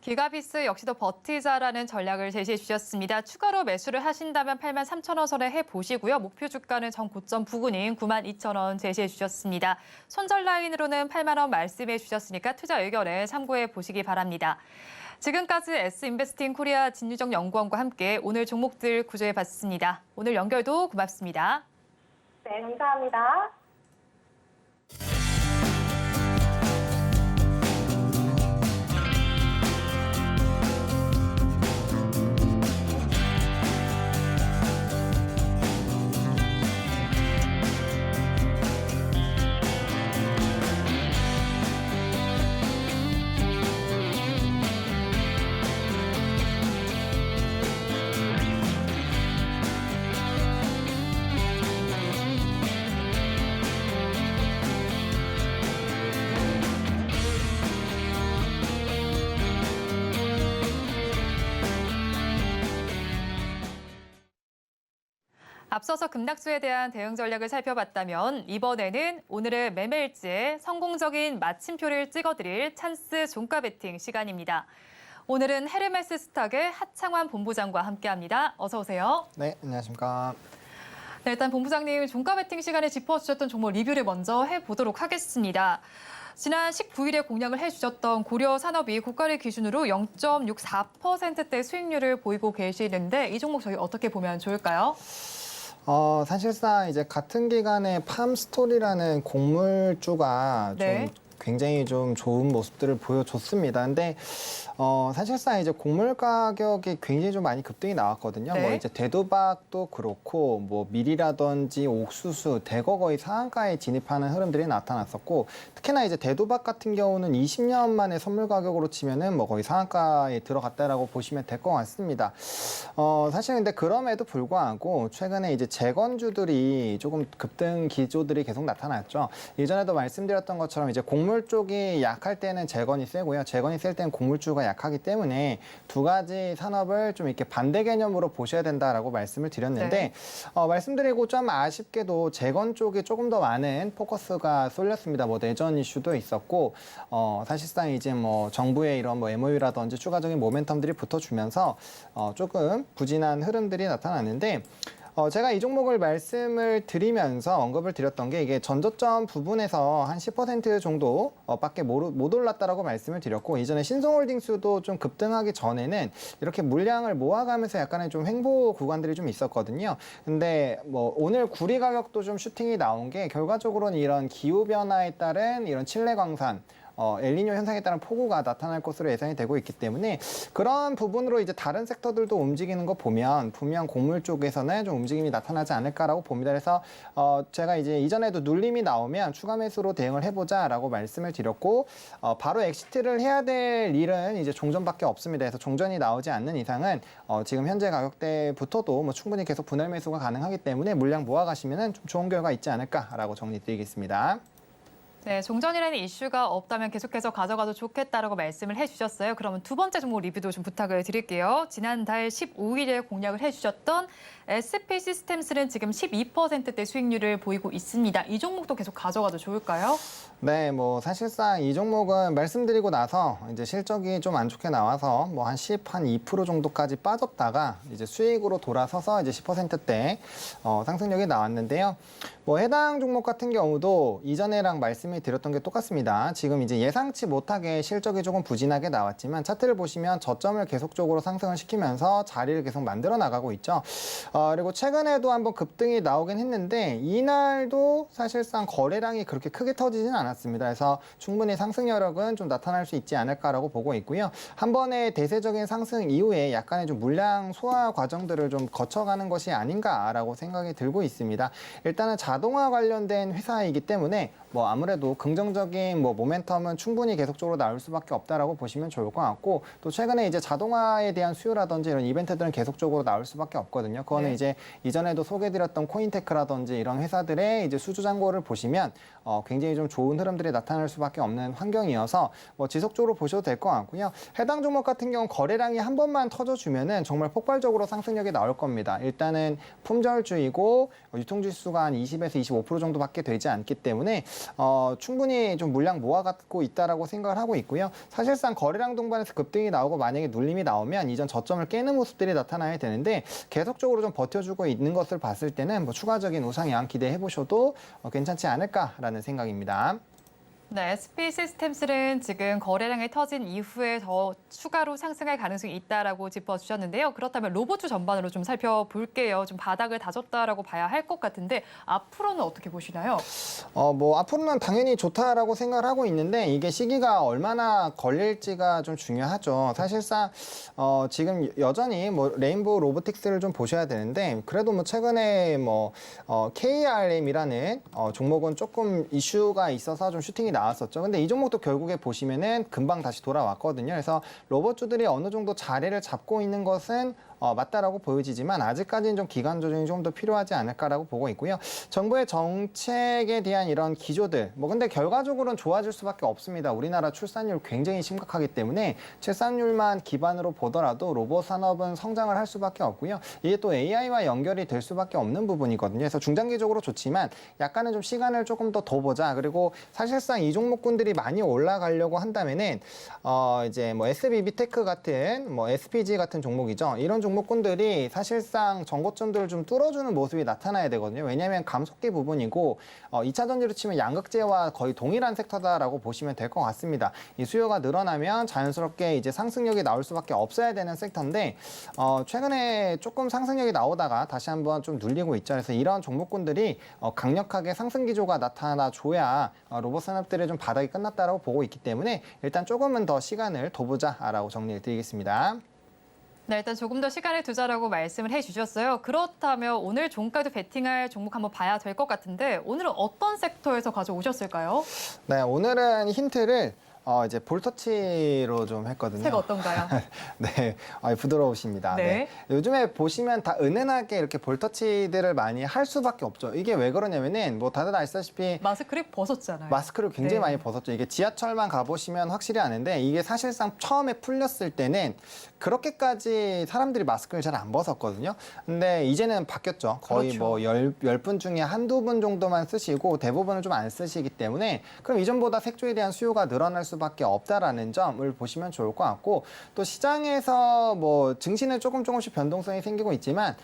기가비스 역시도 버티자라는 전략을 제시해 주셨습니다. 추가로 매수를 하신다면 8만 3천 원 선에 해보시고요. 목표 주가는 전 고점 부근인 9만 2천 원 제시해 주셨습니다. 손절 라인으로는 8만 원 말씀해 주셨으니까 투자 의견을 참고해 보시기 바랍니다. 지금까지 S인베스팅 코리아 진유정 연구원과 함께 오늘 종목들 구조해 봤습니다. 오늘 연결도 고맙습니다. 네, 감사합니다. 앞서서 급락수에 대한 대응 전략을 살펴봤다면 이번에는 오늘의 매매일지에 성공적인 마침표를 찍어드릴 찬스 종가 베팅 시간입니다. 오늘은 헤르메스 스탁의 하창환 본부장과 함께합니다. 어서 오세요. 네, 안녕하십니까. 네, 일단 본부장님 종가 베팅 시간에 짚어주셨던 종목 리뷰를 먼저 해보도록 하겠습니다. 지난 19일에 공략을 해주셨던 고려산업이 고가를 기준으로 0.64%대 수익률을 보이고 계시는데 이 종목 저희 어떻게 보면 좋을까요? 사실상 이제 같은 기간에 팜스토리라는 곡물주가 네. 좀 굉장히 좀 좋은 모습들을 보여줬습니다. 근데 사실상 이제 곡물 가격이 굉장히 좀 많이 급등이 나왔거든요. 네. 뭐 이제 대두박도 그렇고 뭐 밀이라든지 옥수수, 대거 거의 상한가에 진입하는 흐름들이 나타났었고 특히나 이제 대두박 같은 경우는 20년 만에 선물 가격으로 치면은 뭐 거의 상한가에 들어갔다라고 보시면 될 것 같습니다. 사실 근데 그럼에도 불구하고 최근에 이제 재건주들이 조금 급등 기조들이 계속 나타났죠. 예전에도 말씀드렸던 것처럼 이제 곡물 곡물 쪽이 약할 때는 재건이 세고요. 재건이 셀 때는 곡물주가 약하기 때문에 두 가지 산업을 좀 이렇게 반대 개념으로 보셔야 된다라고 말씀을 드렸는데 말씀드리고 좀 아쉽게도 재건 쪽에 조금 더 많은 포커스가 쏠렸습니다. 뭐 내전 이슈도 있었고 사실상 이제 뭐 정부의 이런 뭐 MOU라든지 추가적인 모멘텀들이 붙어주면서 조금 부진한 흐름들이 나타났는데 제가 이 종목을 말씀을 드리면서 언급을 드렸던 게 이게 전저점 부분에서 한 10% 정도 밖에 못 올랐다라고 말씀을 드렸고 이전에 신성홀딩스도 좀 급등하기 전에는 이렇게 물량을 모아가면서 약간의 좀 횡보 구간들이 좀 있었거든요. 근데 뭐 오늘 구리 가격도 좀 슈팅이 나온 게 결과적으로는 이런 기후 변화에 따른 이런 칠레 광산 엘니뇨 현상에 따른 폭우가 나타날 것으로 예상이 되고 있기 때문에 그런 부분으로 이제 다른 섹터들도 움직이는 거 보면 분명 곡물 쪽에서는 좀 움직임이 나타나지 않을까라고 봅니다. 그래서 제가 이제 이전에도 눌림이 나오면 추가 매수로 대응을 해보자라고 말씀을 드렸고 바로 엑시트를 해야 될 일은 이제 종전밖에 없습니다. 그래서 종전이 나오지 않는 이상은 지금 현재 가격대부터도 뭐 충분히 계속 분할 매수가 가능하기 때문에 물량 모아가시면은 좀 좋은 결과 있지 않을까라고 정리드리겠습니다. 네, 종전이라는 이슈가 없다면 계속해서 가져가도 좋겠다라고 말씀을 해주셨어요. 그러면 두 번째 종목 리뷰도 좀 부탁을 드릴게요. 지난달 15일에 공략을 해주셨던 SP 시스템스는 지금 12%대 수익률을 보이고 있습니다. 이 종목도 계속 가져가도 좋을까요? 네, 뭐 사실상 이 종목은 말씀드리고 나서 이제 실적이 좀 안 좋게 나와서 뭐 한 2% 정도까지 빠졌다가 이제 수익으로 돌아서서 이제 10%대 상승력이 나왔는데요. 뭐 해당 종목 같은 경우도 이전에랑 말씀을 드렸던 게 똑같습니다. 지금 이제 예상치 못하게 실적이 조금 부진하게 나왔지만 차트를 보시면 저점을 계속적으로 상승을 시키면서 자리를 계속 만들어 나가고 있죠. 그리고 최근에도 한번 급등이 나오긴 했는데 이날도 사실상 거래량이 그렇게 크게 터지진 않았습니다. 그래서 충분히 상승 여력은 좀 나타날 수 있지 않을까라고 보고 있고요. 한 번의 대세적인 상승 이후에 약간의 좀 물량 소화 과정들을 좀 거쳐가는 것이 아닌가라고 생각이 들고 있습니다. 일단은 자동화 관련된 회사이기 때문에 뭐 아무래도 긍정적인 뭐 모멘텀은 충분히 계속적으로 나올 수밖에 없다라고 보시면 좋을 것 같고 또 최근에 이제 자동화에 대한 수요라든지 이런 이벤트들은 계속적으로 나올 수밖에 없거든요. 그거는 이제 이전에도 소개드렸던 코인테크라든지 이런 회사들의 이제 수주 잔고를 보시면 굉장히 좀 좋은 흐름들이 나타날 수밖에 없는 환경이어서 뭐 지속적으로 보셔도 될 것 같고요. 해당 종목 같은 경우 거래량이 한 번만 터져주면은 정말 폭발적으로 상승력이 나올 겁니다. 일단은 품절주이고 유통지수가 한 20에서 25% 정도밖에 되지 않기 때문에 충분히 좀 물량 모아갖고 있다라고 생각을 하고 있고요. 사실상 거래량 동반해서 급등이 나오고 만약에 눌림이 나오면 이전 저점을 깨는 모습들이 나타나야 되는데 계속적으로 좀 버텨주고 있는 것을 봤을 때는 뭐 추가적인 우상향 기대해 보셔도 괜찮지 않을까라는 생각입니다. 네, SP 시스템스는 지금 거래량이 터진 이후에 더 추가로 상승할 가능성이 있다라고 짚어주셨는데요. 그렇다면 로봇주 전반으로 좀 살펴볼게요. 좀 바닥을 다졌다라고 봐야 할 것 같은데 앞으로는 어떻게 보시나요? 뭐 앞으로는 당연히 좋다라고 생각을 하고 있는데 이게 시기가 얼마나 걸릴지가 좀 중요하죠. 사실상 지금 여전히 뭐 레인보우 로보틱스를 좀 보셔야 되는데 그래도 뭐 최근에 뭐 KRM이라는 종목은 조금 이슈가 있어서 좀 슈팅이 나왔었죠. 근데 이 종목도 결국에 보시면은 금방 다시 돌아왔거든요. 그래서 로봇주들이 어느 정도 자리를 잡고 있는 것은 맞다라고 보여지지만 아직까지는 좀 기간 조정이 좀 더 필요하지 않을까라고 보고 있고요. 정부의 정책에 대한 이런 기조들, 뭐 근데 결과적으로는 좋아질 수밖에 없습니다. 우리나라 출산율 굉장히 심각하기 때문에 출산율만 기반으로 보더라도 로봇 산업은 성장을 할 수밖에 없고요. 이게 또 AI와 연결이 될 수밖에 없는 부분이거든요. 그래서 중장기적으로 좋지만 약간은 좀 시간을 조금 더 보자. 그리고 사실상 이 종목군들이 많이 올라가려고 한다면은 이제 뭐 SBB테크 같은 뭐 SPG 같은 종목이죠. 이런 종목군들이 사실상 전고점들을 좀 뚫어주는 모습이 나타나야 되거든요. 왜냐하면 감속기 부분이고 2차 전지로 치면 양극재와 거의 동일한 섹터다라고 보시면 될 것 같습니다. 이 수요가 늘어나면 자연스럽게 이제 상승력이 나올 수밖에 없어야 되는 섹터인데 최근에 조금 상승력이 나오다가 다시 한번 좀 눌리고 있죠. 그래서 이런 종목군들이 강력하게 상승 기조가 나타나줘야 로봇 산업들의 좀 바닥이 끝났다라고 보고 있기 때문에 일단 조금은 더 시간을 더 보자라고 정리를 드리겠습니다. 네, 일단 조금 더 시간을 두자라고 말씀을 해주셨어요. 그렇다면 오늘 종가도 베팅할 종목 한번 봐야 될 것 같은데 오늘은 어떤 섹터에서 가져오셨을까요? 네, 오늘은 힌트를 이제 볼터치로 좀 했거든요. 색 어떤가요? 네, 부드러우십니다. 네. 네. 요즘에 보시면 다 은은하게 이렇게 볼터치들을 많이 할 수밖에 없죠. 이게 왜 그러냐면은 뭐 다들 아시다시피 마스크를 벗었잖아요. 마스크를 굉장히 네. 많이 벗었죠. 이게 지하철만 가보시면 확실히 아는데 이게 사실상 처음에 풀렸을 때는 그렇게까지 사람들이 마스크를 잘 안 벗었거든요. 근데 이제는 바뀌었죠. 거의 그렇죠. 뭐 10분 중에 한두 분 정도만 쓰시고 대부분은 좀 안 쓰시기 때문에 그럼 이전보다 색조에 대한 수요가 늘어날 수밖에 없다라는 점을 보시면 좋을 것 같고 또 시장에서 뭐 증시는 조금씩 변동성이 생기고 있지만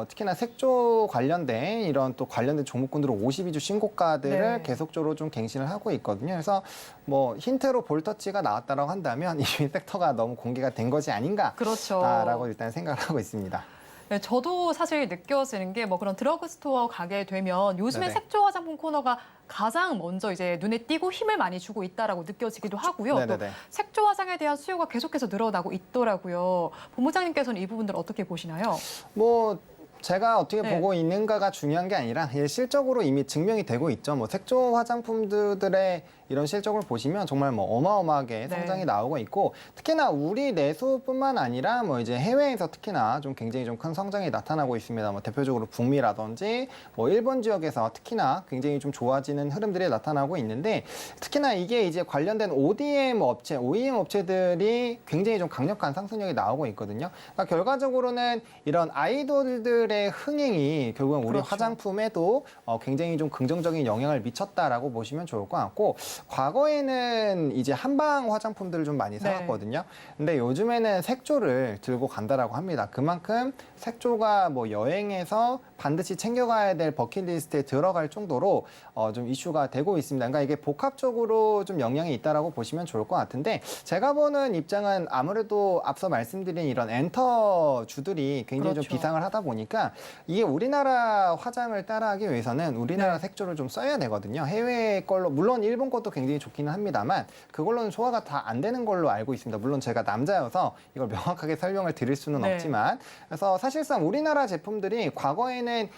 특히나 색조 관련된 이런 또 관련된 종목군들은 52주 신고가들을 네. 계속적으로 좀 갱신을 하고 있거든요. 그래서 뭐 힌트로 볼터치가 나왔다라고 한다면 이 섹터가 너무 공개가 된 것이 아닌가 그렇죠. 라고 일단 생각을 하고 있습니다. 네, 저도 사실 느껴지는 게 뭐 그런 드러그스토어 가게 되면 요즘에 네네. 색조 화장품 코너가 가장 먼저 이제 눈에 띄고 힘을 많이 주고 있다라고 느껴지기도 하고요. 또 네네네. 색조 화장에 대한 수요가 계속해서 늘어나고 있더라고요. 본부장님께서는 이 부분들 어떻게 보시나요? 뭐 제가 어떻게 네. 보고 있는가가 중요한 게 아니라 실적으로 이미 증명이 되고 있죠. 뭐 색조 화장품들의 이런 실적을 보시면 정말 뭐 어마어마하게 네. 성장이 나오고 있고 특히나 우리 내수뿐만 아니라 뭐 이제 해외에서 특히나 좀 굉장히 좀 큰 성장이 나타나고 있습니다. 뭐 대표적으로 북미라든지 뭐 일본 지역에서 특히나 굉장히 좀 좋아지는 흐름들이 나타나고 있는데 특히나 이게 이제 관련된 ODM 업체, OEM 업체들이 굉장히 좀 강력한 상승력이 나오고 있거든요. 그러니까 결과적으로는 이런 아이돌들의 흥행이 결국은 우리 그렇죠. 화장품에도 굉장히 좀 긍정적인 영향을 미쳤다라고 보시면 좋을 것 같고 과거에는 이제 한방 화장품들을 좀 많이 사왔거든요. 근데 요즘에는 색조를 들고 간다라고 합니다. 그만큼 색조가 뭐 여행에서 반드시 챙겨가야 될 버킷리스트에 들어갈 정도로 좀 이슈가 되고 있습니다. 그러니까 이게 복합적으로 좀 영향이 있다라고 보시면 좋을 것 같은데 제가 보는 입장은 아무래도 앞서 말씀드린 이런 엔터주들이 굉장히 그렇죠. 좀 비상을 하다 보니까 이게 우리나라 화장을 따라하기 위해서는 우리나라 네. 색조를 좀 써야 되거든요. 해외 걸로 물론 일본 것도 굉장히 좋기는 합니다만 그걸로는 소화가 다 안 되는 걸로 알고 있습니다. 물론 제가 남자여서 이걸 명확하게 설명을 드릴 수는 네. 없지만 그래서 사실상 우리나라 제품들이 과거에는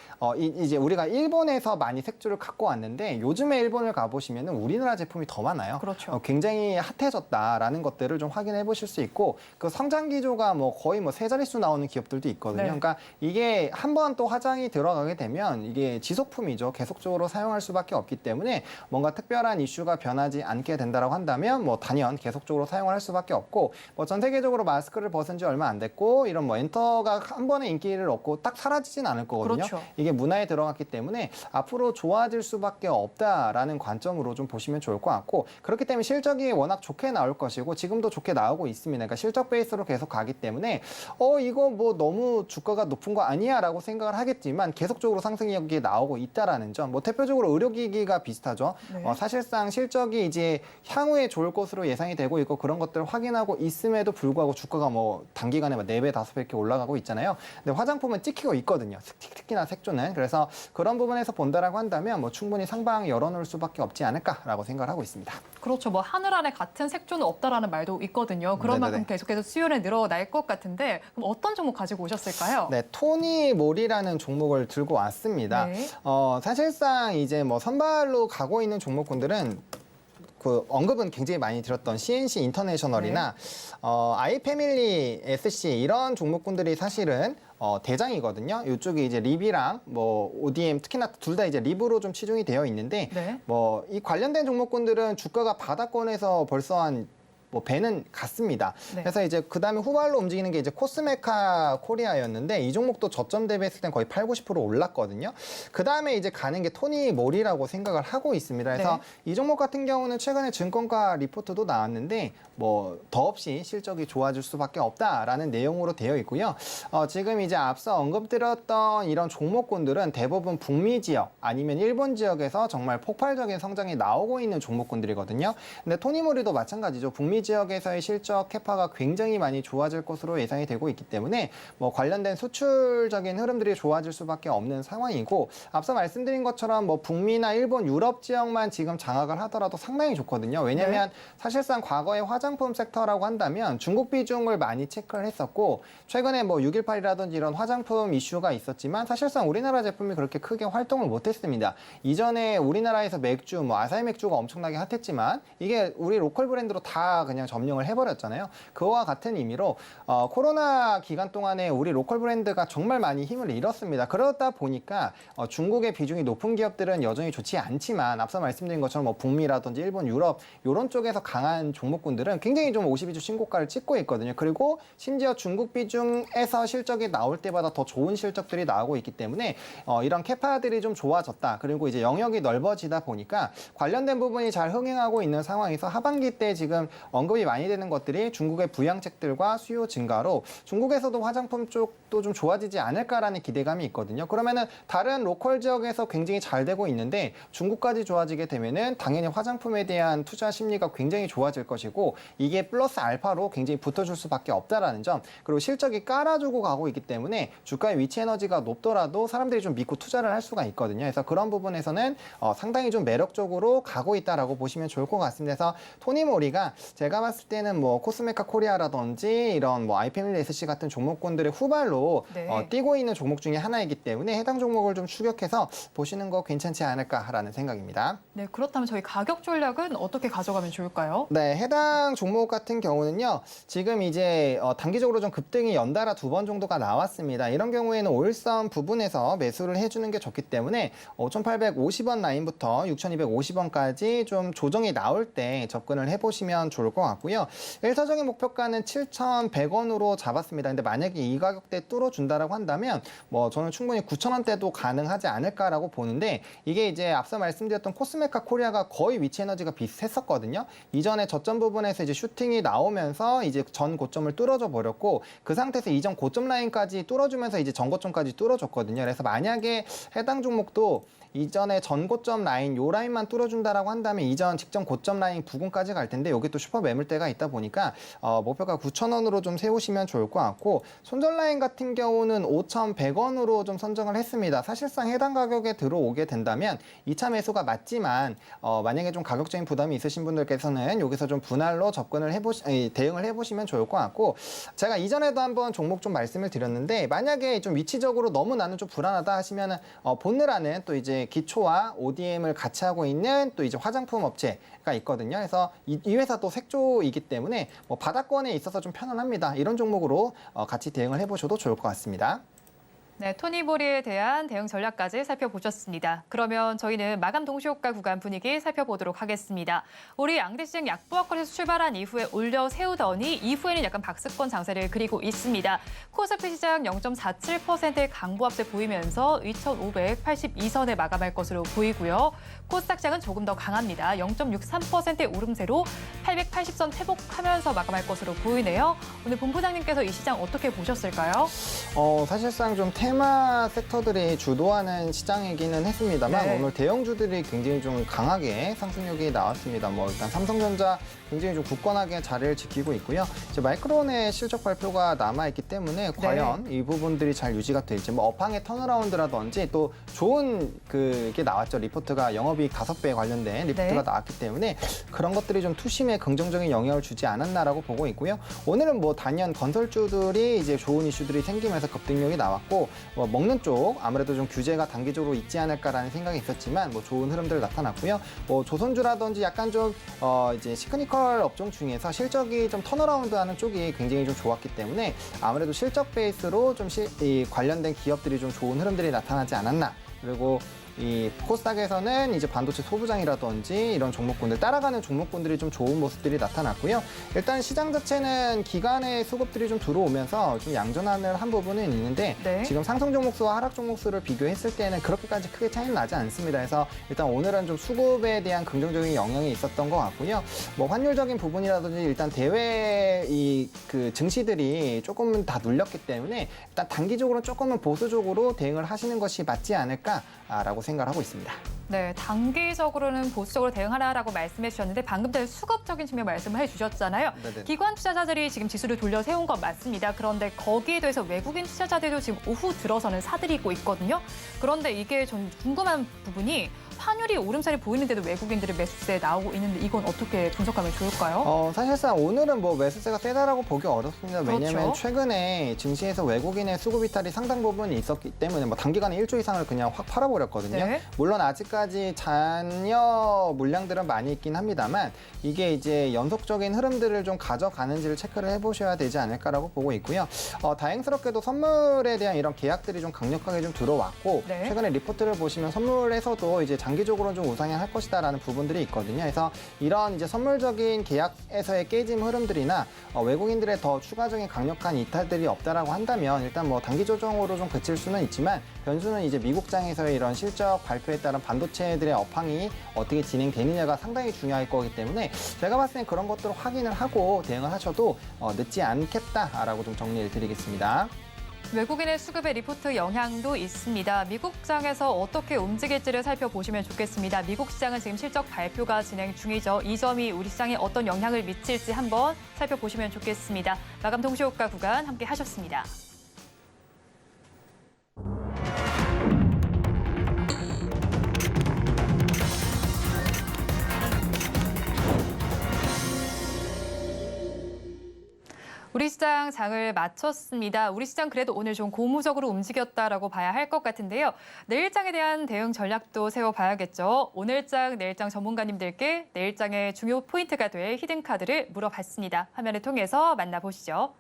이제 우리가 일본에서 많이 색조를 갖고 왔는데 요즘에 일본을 가보시면 우리나라 제품이 더 많아요. 그렇죠. 굉장히 핫해졌다라는 것들을 좀 확인해 보실 수 있고 그 성장 기조가 뭐 거의 뭐 세 자릿수 나오는 기업들도 있거든요. 네. 그러니까 이게 한 번 또 화장이 들어가게 되면 이게 지속품이죠. 계속적으로 사용할 수밖에 없기 때문에 뭔가 특별한 이슈가 변하지 않게 된다라고 한다면 뭐 단연 계속적으로 사용을 할 수밖에 없고 뭐 전 세계적으로 마스크를 벗은 지 얼마 안 됐고 이런 뭐 엔터가 한 번에 인기를 얻고 딱 사라지진 않을 거거든요. 그렇죠. 이게 문화에 들어갔기 때문에 앞으로 좋아질 수밖에 없다라는 관점으로 좀 보시면 좋을 것 같고 그렇기 때문에 실적이 워낙 좋게 나올 것이고 지금도 좋게 나오고 있습니다. 그러니까 실적 베이스로 계속 가기 때문에 이거 뭐 너무 주가가 높은 거 아니야라고 생각을 하겠지만 계속적으로 상승력이 나오고 있다라는 점. 뭐 대표적으로 의료기기가 비슷하죠. 네. 사실상 실적이 이제 향후에 좋을 것으로 예상이 되고 있고 그런 것들을 확인하고 있음에도 불구하고 주가가 뭐 단기간에 막 4배, 5배 이렇게 올라가고 있잖아요. 근데 화장품은 찍히고 있거든요. 특히나 색조는. 그래서 그런 부분에서 본다라고 한다면 뭐 충분히 상방 열어놓을 수밖에 없지 않을까라고 생각을 하고 있습니다. 그렇죠. 뭐 하늘 아래 같은 색조는 없다라는 말도 있거든요. 그런 네네네. 만큼 계속해서 수요는 늘어날 것 같은데 그럼 어떤 종목 가지고 오셨을까요? 네, 토니몰이라는 종목을 들고 왔습니다. 네. 사실상 이제 뭐 선발로 가고 있는 종목군들은 그 언급은 굉장히 많이 들었던 CNC 인터내셔널이나 아이패밀리 SC 이런 종목군들이 사실은 대장이거든요. 이쪽이 이제 립이랑 뭐 ODM 특히나 둘 다 이제 립으로 좀 치중이 되어 있는데 네. 뭐 이 관련된 종목군들은 주가가 바닥권에서 벌써 한 뭐 배는 갔습니다. 네. 그래서 이제 그 다음에 후발로 움직이는 게 이제 코스메카 코리아였는데 이 종목도 저점 대비했을 땐 거의 80, 90% 올랐거든요. 그 다음에 이제 가는 게 토니몰이라고 생각을 하고 있습니다. 그래서 네. 이 종목 같은 경우는 최근에 증권가 리포트도 나왔는데 뭐 더없이 실적이 좋아질 수밖에 없다라는 내용으로 되어 있고요. 지금 이제 앞서 언급드렸던 이런 종목군들은 대부분 북미 지역 아니면 일본 지역에서 정말 폭발적인 성장이 나오고 있는 종목군들이거든요. 근데 토니모리도 마찬가지죠. 북미 북미 지역에서의 실적 캐파가 굉장히 많이 좋아질 것으로 예상이 되고 있기 때문에 뭐 관련된 수출적인 흐름들이 좋아질 수밖에 없는 상황이고 앞서 말씀드린 것처럼 뭐 북미나 일본, 유럽 지역만 지금 장악을 하더라도 상당히 좋거든요. 왜냐하면 사실상 과거의 화장품 섹터라고 한다면 중국 비중을 많이 체크를 했었고 최근에 뭐 6.18이라든지 이런 화장품 이슈가 있었지만 사실상 우리나라 제품이 그렇게 크게 활동을 못했습니다. 이전에 우리나라에서 맥주, 뭐 아사히 맥주가 엄청나게 핫했지만 이게 우리 로컬 브랜드로 다 그냥 점령을 해버렸잖아요. 그와 같은 의미로 코로나 기간 동안에 우리 로컬 브랜드가 정말 많이 힘을 잃었습니다. 그러다 보니까 중국의 비중이 높은 기업들은 여전히 좋지 않지만 앞서 말씀드린 것처럼 뭐 북미라든지 일본, 유럽 이런 쪽에서 강한 종목군들은 굉장히 좀 52주 신고가를 찍고 있거든요. 그리고 심지어 중국 비중에서 실적이 나올 때마다 더 좋은 실적들이 나오고 있기 때문에 이런 캐파들이 좀 좋아졌다. 그리고 이제 영역이 넓어지다 보니까 관련된 부분이 잘 흥행하고 있는 상황에서 하반기 때 지금 언급이 많이 되는 것들이 중국의 부양책들과 수요 증가로 중국에서도 화장품 쪽도 좀 좋아지지 않을까라는 기대감이 있거든요. 그러면은 다른 로컬 지역에서 굉장히 잘 되고 있는데 중국까지 좋아지게 되면은 당연히 화장품에 대한 투자 심리가 굉장히 좋아질 것이고 이게 플러스 알파로 굉장히 붙어줄 수밖에 없다라는 점. 그리고 실적이 깔아주고 가고 있기 때문에 주가의 위치 에너지가 높더라도 사람들이 좀 믿고 투자를 할 수가 있거든요. 그래서 그런 부분에서는 상당히 좀 매력적으로 가고 있다라고 보시면 좋을 것 같습니다. 그래서 토니모리가 제가 봤을 때는 뭐 코스메카 코리아라든지 이런 뭐 IP밀리SC 같은 종목군들의 후발로 뛰고 있는 종목 중에 하나이기 때문에 해당 종목을 좀 추격해서 보시는 거 괜찮지 않을까라는 생각입니다. 네, 그렇다면 저희 가격 전략은 어떻게 가져가면 좋을까요? 네, 해당 종목 같은 경우는요. 지금 이제 단기적으로 좀 급등이 연달아 2번 정도가 나왔습니다. 이런 경우에는 5일선 부분에서 매수를 해주는 게 좋기 때문에 5,850원 라인부터 6,250원까지 좀 조정이 나올 때 접근을 해보시면 좋을 것 같고요. 일차적인 목표가는 7,100원으로 잡았습니다. 근데 만약에 이 가격대 뚫어준다라고 한다면 뭐 저는 충분히 9,000원대도 가능하지 않을까라고 보는데 이게 이제 앞서 말씀드렸던 코스메카 코리아가 거의 위치 에너지가 비슷했었거든요. 이전에 저점 부분에서 이제 슈팅이 나오면서 이제 전 고점을 뚫어줘 버렸고 그 상태에서 이전 고점 라인까지 뚫어주면서 이제 전 고점까지 뚫어줬거든요. 그래서 만약에 해당 종목도 이전에 전고점 라인 요 라인만 뚫어준다라고 한다면 이전 직전 고점 라인 부근까지 갈 텐데 여기 또 슈퍼 매물대가 있다 보니까 목표가 9,000원으로 좀 세우시면 좋을 것 같고 손절 라인 같은 경우는 5,100원으로 좀 선정을 했습니다. 사실상 해당 가격에 들어오게 된다면 2차 매수가 맞지만 만약에 좀 가격적인 부담이 있으신 분들께서는 여기서 좀 분할로 접근을 대응을 해보시면 좋을 것 같고 제가 이전에도 한번 종목 좀 말씀을 드렸는데 만약에 좀 위치적으로 너무 나는 좀 불안하다 하시면은 본느라는 또 이제 기초와 ODM을 같이 하고 있는 또 이제 화장품 업체가 있거든요. 그래서 이 회사도 색조이기 때문에 뭐 바닥권에 있어서 좀 편안합니다. 이런 종목으로 같이 대응을 해보셔도 좋을 것 같습니다. 네, 토니모리에 대한 대응 전략까지 살펴보셨습니다. 그러면 저희는 마감 동시효과 구간 분위기 살펴보도록 하겠습니다. 우리 양대시장 약보합권에서 출발한 이후에 올려 세우더니 이후에는 약간 박스권 장세를 그리고 있습니다. 코스피 시장 0.47%의 강보합세 보이면서 2,582선에 마감할 것으로 보이고요. 코스닥 시장은 조금 더 강합니다. 0.63%의 오름세로 880선 회복하면서 마감할 것으로 보이네요. 오늘 본부장님께서 이 시장 어떻게 보셨을까요? 사실상 좀 테마 섹터들이 주도하는 시장이기는 했습니다만 오늘 대형주들이 굉장히 좀 강하게 상승력이 나왔습니다. 뭐 일단 삼성전자 굉장히 좀 굳건하게 자리를 지키고 있고요. 이제 마이크론의 실적 발표가 남아있기 때문에 과연 이 부분들이 잘 유지가 될지 뭐 업황의 턴어라운드라든지 또 좋은 그게 나왔죠. 리포트가 영업이익 5배 관련된 리포트가 나왔기 때문에 그런 것들이 좀 투심에 긍정적인 영향을 주지 않았나라고 보고 있고요. 오늘은 뭐 단연 건설주들이 이제 좋은 이슈들이 생기면서 급등력이 나왔고 뭐 먹는 쪽 아무래도 좀 규제가 단기적으로 있지 않을까라는 생각이 있었지만 뭐 좋은 흐름들 나타났고요. 뭐 조선주라든지 약간 좀 이제 시크니컬 업종 중에서 실적이 좀 턴어라운드하는 쪽이 굉장히 좀 좋았기 때문에 아무래도 실적 베이스로 좀 이 관련된 기업들이 좀 좋은 흐름들이 나타나지 않았나. 그리고 이 코스닥에서는 이제 반도체 소부장이라든지 이런 종목군들 따라가는 종목군들이 좀 좋은 모습들이 나타났고요. 일단 시장 자체는 기간의 수급들이 좀 들어오면서 좀 양전환을 한 부분은 있는데 지금 상승 종목수와 하락 종목수를 비교했을 때는 그렇게까지 크게 차이는 나지 않습니다. 그래서 일단 오늘은 좀 수급에 대한 긍정적인 영향이 있었던 것 같고요. 뭐 환율적인 부분이라든지 일단 대외 그 증시들이 조금은 다 눌렸기 때문에 일단 단기적으로 조금은 보수적으로 대응을 하시는 것이 맞지 않을까라고 생각을 하고 있습니다. 네, 단기적으로는 보수적으로 대응하라라고 말씀해 주셨는데 방금 전에 수급적인 측면 말씀을 해주셨잖아요. 네네. 기관 투자자들이 지금 지수를 돌려 세운 건 맞습니다. 그런데 거기에 대해서 외국인 투자자들도 지금 오후 들어서는 사들이고 있거든요. 그런데 이게 좀 궁금한 부분이 환율이 오름세를 보이는데도 외국인들의 매수세에 나오고 있는데 이건 어떻게 분석하면 좋을까요? 사실상 오늘은 뭐 매수세가 세다라고 보기 어렵습니다. 왜냐하면 그렇죠. 최근에 증시에서 외국인의 수급 이탈이 상당 부분 있었기 때문에 뭐 단기간에 1조 이상을 그냥 확 팔아버렸거든요. 네. 물론 아직까지 잔여 물량들은 많이 있긴 합니다만 이게 이제 연속적인 흐름들을 좀 가져가는지를 체크를 해보셔야 되지 않을까라고 보고 있고요. 다행스럽게도 선물에 대한 이런 계약들이 좀 강력하게 좀 들어왔고 네. 최근에 리포트를 보시면 선물에서도 이제 장기적으로는 좀 우상향할 것이다라는 부분들이 있거든요. 그래서 이런 이제 선물적인 계약에서의 깨짐 흐름들이나 외국인들의 더 추가적인 강력한 이탈들이 없다라고 한다면 일단 뭐 단기 조정으로 좀 그칠 수는 있지만 변수는 이제 미국장에서의 이런 실적 발표에 따른 반도체들의 업황이 어떻게 진행되느냐가 상당히 중요할 거기 때문에 제가 봤을 땐 그런 것들을 확인을 하고 대응을 하셔도 늦지 않겠다라고 좀 정리를 드리겠습니다. 외국인의 수급에 리포트 영향도 있습니다. 미국장에서 어떻게 움직일지를 살펴보시면 좋겠습니다. 미국 시장은 지금 실적 발표가 진행 중이죠. 이 점이 우리 시장에 어떤 영향을 미칠지 한번 살펴보시면 좋겠습니다. 마감 동시효과 구간 함께 하셨습니다. 우리 시장 장을 마쳤습니다. 우리 시장 그래도 오늘 좀 고무적으로 움직였다라고 봐야 할 것 같은데요. 내일장에 대한 대응 전략도 세워봐야겠죠. 오늘장, 내일장 전문가님들께 내일장의 중요 포인트가 될 히든카드를 물어봤습니다. 화면을 통해서 만나보시죠.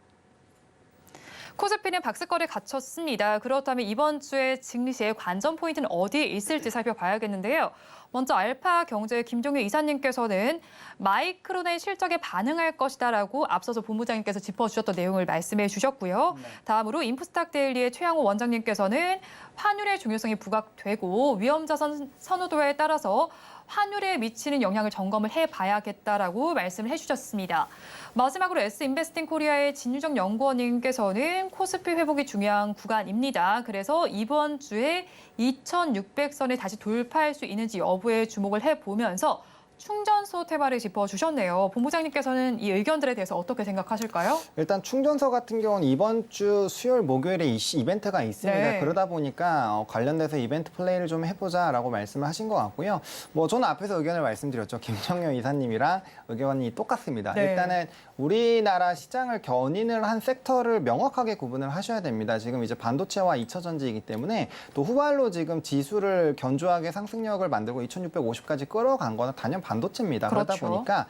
코스피는 박스권을 갖췄습니다. 그렇다면 이번 주에 증시의 관전 포인트는 어디에 있을지 살펴봐야겠는데요. 먼저 알파경제 김종윤 이사님께서는 마이크론의 실적에 반응할 것이다라고 앞서서 본부장님께서 짚어주셨던 내용을 말씀해 주셨고요. 다음으로 인프스탁 데일리의 최양호 원장님께서는 환율의 중요성이 부각되고 위험자산 선호도에 따라서 환율에 미치는 영향을 점검을 해봐야겠다라고 말씀을 해주셨습니다. 마지막으로 S인베스팅 코리아의 진유정 연구원님께서는 코스피 회복이 중요한 구간입니다. 그래서 이번 주에 2,600선을 다시 돌파할 수 있는지 여부에 주목을 해보면서 충전소 테마를 짚어주셨네요. 본부장님께서는 이 의견들에 대해서 어떻게 생각하실까요? 일단 충전소 같은 경우는 이번 주 수요일, 목요일에 이벤트가 있습니다. 네. 그러다 보니까 관련돼서 이벤트 플레이를 좀 해보자라고 말씀을 하신 것 같고요. 뭐 저는 앞에서 의견을 말씀드렸죠. 김정현 이사님이랑 의견이 똑같습니다. 네. 일단은 우리나라 시장을 견인을 한 섹터를 명확하게 구분을 하셔야 됩니다. 지금 이제 반도체와 2차 전지이기 때문에 또 후발로 지금 지수를 견조하게 상승력을 만들고 2,650까지 끌어간 거는 단연 반도체입니다. 그러다 그렇죠. 보니까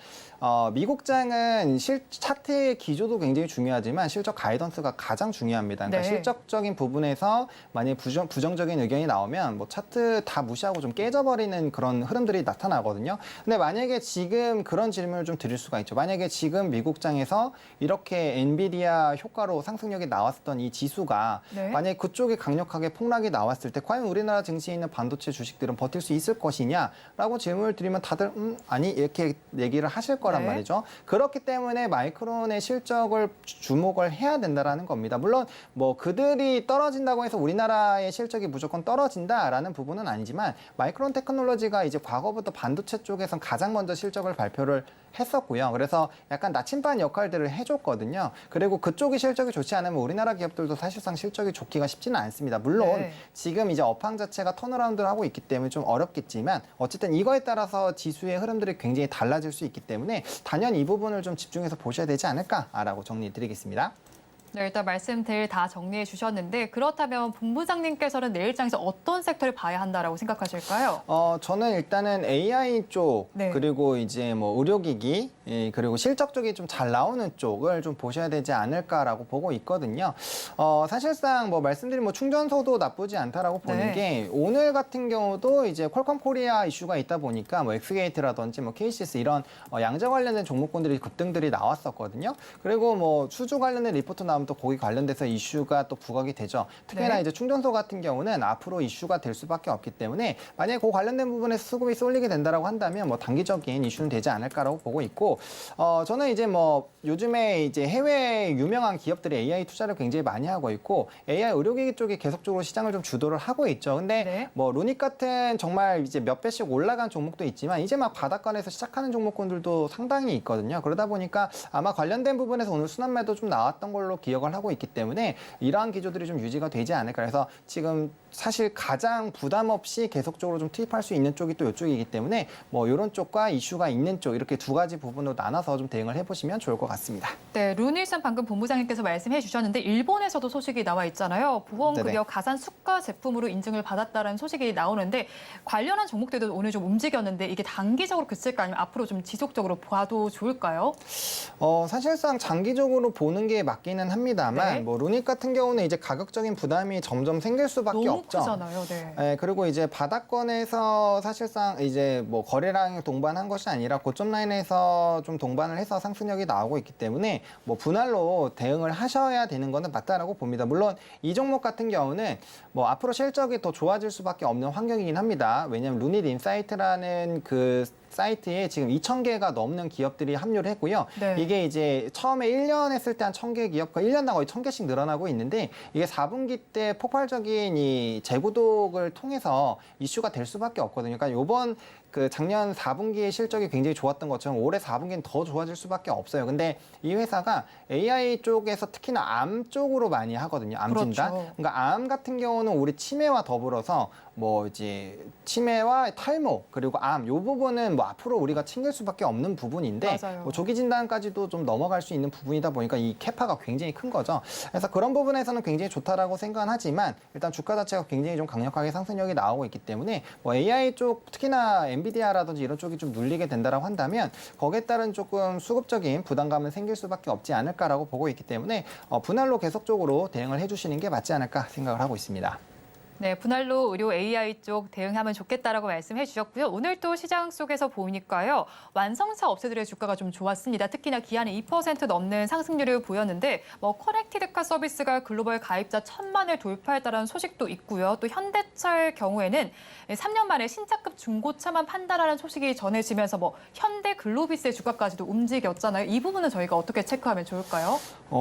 미국장은 차트의 기조도 굉장히 중요하지만 실적 가이던스가 가장 중요합니다. 그러니까 네. 실적적인 부분에서 만약에 부정적인 의견이 나오면 뭐 차트 다 무시하고 좀 깨져버리는 그런 흐름들이 나타나거든요. 근데 만약에 지금 그런 질문을 좀 드릴 수가 있죠. 만약에 지금 미국장에서 이렇게 엔비디아 효과로 상승력이 나왔던 이 지수가 네. 만약에 그쪽에 강력하게 폭락이 나왔을 때 과연 우리나라 증시에 있는 반도체 주식들은 버틸 수 있을 것이냐라고 질문을 드리면 다들 아니 이렇게 얘기를 하실 거란 네. 말이죠. 그렇기 때문에 마이크론의 실적을 주목을 해야 된다라는 겁니다. 물론 뭐 그들이 떨어진다고 해서 우리나라의 실적이 무조건 떨어진다라는 부분은 아니지만 마이크론 테크놀로지가 이제 과거부터 반도체 쪽에선 가장 먼저 실적을 발표를 했었고요. 그래서 약간 나침반 역할들을 해줬거든요. 그리고 그쪽이 실적이 좋지 않으면 우리나라 기업들도 사실상 실적이 좋기가 쉽지는 않습니다. 물론 네. 지금 이제 업황 자체가 턴어라운드를 하고 있기 때문에 좀 어렵겠지만 어쨌든 이거에 따라서 지수의 흐름들이 굉장히 달라질 수 있기 때문에 단연 이 부분을 좀 집중해서 보셔야 되지 않을까라고 정리드리겠습니다. 네, 일단 말씀들 다 정리해 주셨는데 그렇다면 본부장님께서는 내일장에서 어떤 섹터를 봐야 한다라고 생각하실까요? 저는 일단은 AI 쪽 네. 그리고 이제 뭐 의료기기 그리고 실적 쪽이 좀 잘 나오는 쪽을 좀 보셔야 되지 않을까라고 보고 있거든요. 사실상 뭐 말씀드린 뭐 충전소도 나쁘지 않다라고 보는 네. 게 오늘 같은 경우도 이제 퀄컴 코리아 이슈가 있다 보니까 뭐 엑스게이트라든지 뭐 KCS 이런 양자 관련된 종목군들이 급등들이 나왔었거든요. 그리고 뭐 수주 관련된 리포트 나오면 올라가면 또 거기 관련돼서 이슈가 또 부각이 되죠. 특히나 네. 이제 충전소 같은 경우는 앞으로 이슈가 될 수밖에 없기 때문에 만약에 그 관련된 부분에서 수급이 쏠리게 된다라고 한다면 뭐 단기적인 이슈는 되지 않을까라고 보고 있고 저는 이제 뭐 요즘에 이제 해외 유명한 기업들이 AI 투자를 굉장히 많이 하고 있고 AI 의료기기 쪽이 계속적으로 시장을 좀 주도를 하고 있죠. 근데 네. 뭐 루닉 같은 정말 이제 몇 배씩 올라간 종목도 있지만 이제 막 바닥권에서 시작하는 종목군들도 상당히 있거든요. 그러다 보니까 아마 관련된 부분에서 오늘 순환매도 좀 나왔던 걸로 기억을 하고 있기 때문에 이러한 기조들이 좀 유지가 되지 않을까. 그래서 지금 사실 가장 부담 없이 계속적으로 좀 투입할 수 있는 쪽이 또 이쪽이기 때문에 뭐 이런 쪽과 이슈가 있는 쪽 이렇게 두 가지 부분으로 나눠서 좀 대응을 해보시면 좋을 것 같습니다. 네, 루니선 방금 본부장님께서 말씀해 주셨는데 일본에서도 소식이 나와 있잖아요. 보험급여 네네. 가산 수가 제품으로 인증을 받았다는 소식이 나오는데 관련한 종목들도 오늘 좀 움직였는데 이게 단기적으로 그칠까 아니면 앞으로 좀 지속적으로 봐도 좋을까요? 사실상 장기적으로 보는 게 맞기는 합니다만 네. 뭐 루닉 같은 경우는 이제 가격적인 부담이 점점 생길 수밖에 너무 없죠. 크잖아요. 네. 네, 그리고 이제 바닥권에서 사실상 이제 뭐 거래량이 동반한 것이 아니라 고점 라인에서 좀 동반을 해서 상승력이 나오고 있기 때문에 뭐 분할로 대응을 하셔야 되는 거는 맞다라고 봅니다. 물론 이 종목 같은 경우는 뭐 앞으로 실적이 더 좋아질 수밖에 없는 환경이긴 합니다. 왜냐하면 루닛 인사이트라는 그 사이트에 지금 2,000개가 넘는 기업들이 합류를 했고요. 네. 이게 이제 처음에 1년 했을 때 한 1,000개 기업과 1년당 거의 1,000개씩 늘어나고 있는데 이게 4분기 때 폭발적인 이 재구독을 통해서 이슈가 될 수밖에 없거든요. 그러니까 요번 그 작년 4분기의 실적이 굉장히 좋았던 것처럼 올해 4분기는 더 좋아질 수밖에 없어요. 근데 이 회사가 AI 쪽에서 특히나 암 쪽으로 많이 하거든요. 암 진단. 그렇죠. 그러니까 암 같은 경우는 우리 치매와 더불어서 뭐 이제 치매와 탈모 그리고 암 요 부분은 뭐 앞으로 우리가 챙길 수밖에 없는 부분인데 맞아요. 뭐 조기 진단까지도 좀 넘어갈 수 있는 부분이다 보니까 이 캐파가 굉장히 큰 거죠. 그래서 그런 부분에서는 굉장히 좋다라고 생각은 하지만 일단 주가 자체가 굉장히 좀 강력하게 상승력이 나오고 있기 때문에 뭐 AI 쪽 특히나 엔비디아라든지 이런 쪽이 좀 눌리게 된다라고 한다면 거기에 따른 조금 수급적인 부담감은 생길 수밖에 없지 않을까라고 보고 있기 때문에 분할로 계속적으로 대응을 해주시는 게 맞지 않을까 생각을 하고 있습니다. 네, 분할로 의료 AI 쪽 대응하면 좋겠다라고 말씀해 주셨고요. 오늘 또 시장 속에서 보니까요. 완성차 업체들의 주가가 좀 좋았습니다. 특히나 기아는 2% 넘는 상승률을 보였는데 뭐 커넥티드카 서비스가 글로벌 가입자 1,000만을 돌파했다는 소식도 있고요. 또 현대차의 경우에는 3년 만에 신차급 중고차만 판다라는 소식이 전해지면서 뭐 현대 글로비스의 주가까지도 움직였잖아요. 이 부분은 저희가 어떻게 체크하면 좋을까요?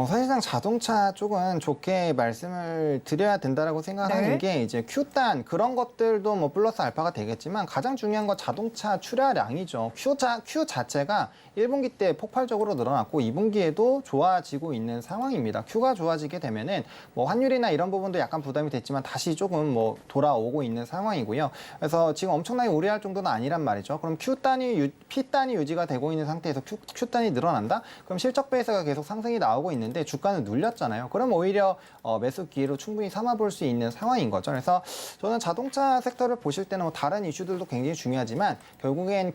사실상 자동차 쪽은 좋게 말씀을 드려야 된다라고 생각하는 네. 게 이제 Q단 그런 것들도 뭐 플러스 알파가 되겠지만 가장 중요한 건 자동차 출하량이죠. Q 자체가 1분기 때 폭발적으로 늘어났고 2분기에도 좋아지고 있는 상황입니다. Q가 좋아지게 되면은 뭐 환율이나 이런 부분도 약간 부담이 됐지만 다시 조금 뭐 돌아오고 있는 상황이고요. 그래서 지금 엄청나게 우려할 정도는 아니란 말이죠. 그럼 P단이 유지가 되고 있는 상태에서 Q단이 늘어난다? 그럼 실적 베이스가 계속 상승이 나오고 있는데 주가는 눌렸잖아요. 그럼 오히려 매수 기회로 충분히 삼아볼 수 있는 상황인 거죠. 그래서 저는 자동차 sek터를 보실 때는 뭐 다른 이슈들도 굉장히 중요하지만 결국엔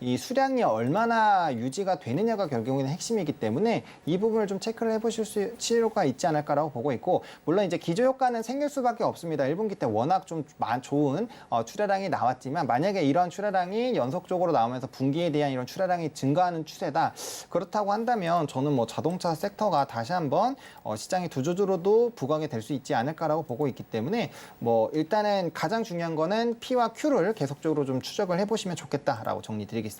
이 수량이 얼마나 유지가 되느냐가 결국에는 핵심이기 때문에 이 부분을 좀 체크를 해보실 필요가 있지 않을까라고 보고 있고 물론 이제 기저 효과는 생길 수밖에 없습니다. 1분기 때 워낙 좀 좋은 출하량이 나왔지만 만약에 이런 출하량이 연속적으로 나오면서 분기에 대한 이런 출하량이 증가하는 추세다. 그렇다고 한다면 저는 뭐 자동차 섹터가 다시 한번 시장의 두조주로도 부각이 될 수 있지 않을까라고 보고 있기 때문에 뭐 일단은 가장 중요한 거는 P와 Q를 계속적으로 좀 추적을 해보시면 좋겠다라고 정리드리겠습니다.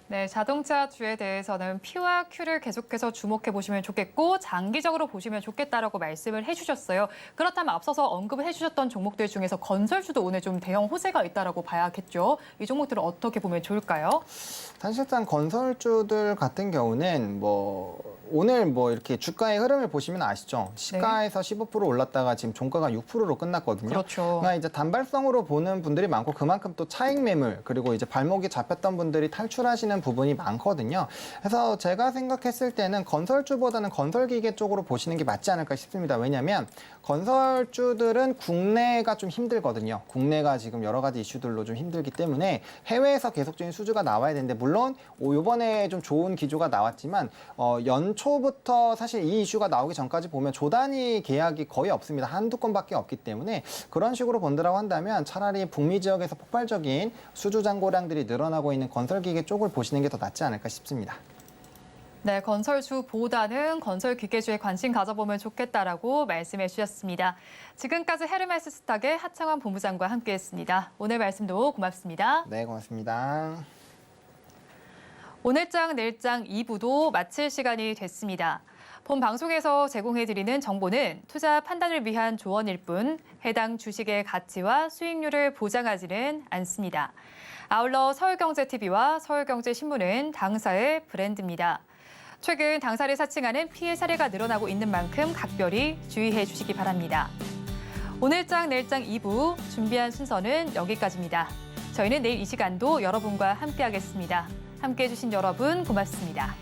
네, 자동차주에 대해서는 P와 Q를 계속해서 주목해 보시면 좋겠고 장기적으로 보시면 좋겠다라고 말씀을 해주셨어요. 그렇다면 앞서서 언급을 해주셨던 종목들 중에서 건설주도 오늘 좀 대형 호재가 있다라고 봐야겠죠. 이 종목들은 어떻게 보면 좋을까요? 사실상 건설주들 같은 경우는 오늘 이렇게 주가의 흐름을 보시면 아시죠? 시가에서 15% 올랐다가 지금 종가가 6%로 끝났거든요. 그렇죠. 그러니까 이제 단발성으로 보는 분들이 많고 그만큼 또 차익 매물 그리고 이제 발목이 잡혔던 분들이 탈출하시는 부분이 많거든요. 그래서 제가 생각했을 때는 건설주보다는 건설기계 쪽으로 보시는 게 맞지 않을까 싶습니다. 왜냐하면 건설주들은 국내가 좀 힘들거든요. 국내가 지금 여러 가지 이슈들로 좀 힘들기 때문에 해외에서 계속적인 수주가 나와야 되는데 물론 이번에 좀 좋은 기조가 나왔지만 연초부터 사실 이 이슈가 나오기 전까지 보면 조단위 계약이 거의 없습니다. 한두 건밖에 없기 때문에 그런 식으로 본다라고 한다면 차라리 북미 지역에서 폭발적인 수주 잔고량들이 늘어나고 있는 건설기계 쪽을 보시는 게 더 낫지 않을까 싶습니다. 네, 건설주보다는 건설기계주에 관심 가져보면 좋겠다라고 말씀해 주셨습니다. 지금까지 헤르메스 스탁의 하창원 본부장과 함께했습니다. 오늘 말씀도 고맙습니다. 네, 고맙습니다. 오늘장 내일장 2부도 마칠 시간이 됐습니다. 본 방송에서 제공해드리는 정보는 투자 판단을 위한 조언일 뿐 해당 주식의 가치와 수익률을 보장하지는 않습니다. 아울러 서울경제TV와 서울경제신문은 당사의 브랜드입니다. 최근 당사를 사칭하는 피해 사례가 늘어나고 있는 만큼 각별히 주의해 주시기 바랍니다. 오늘장 내일장 2부 준비한 순서는 여기까지입니다. 저희는 내일 이 시간도 여러분과 함께하겠습니다. 함께해 주신 여러분 고맙습니다.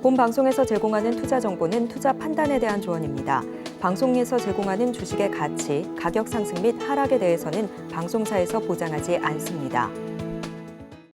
본 방송에서 제공하는 투자 정보는 투자 판단에 대한 조언입니다. 방송에서 제공하는 주식의 가치, 가격 상승 및 하락에 대해서는 방송사에서 보장하지 않습니다.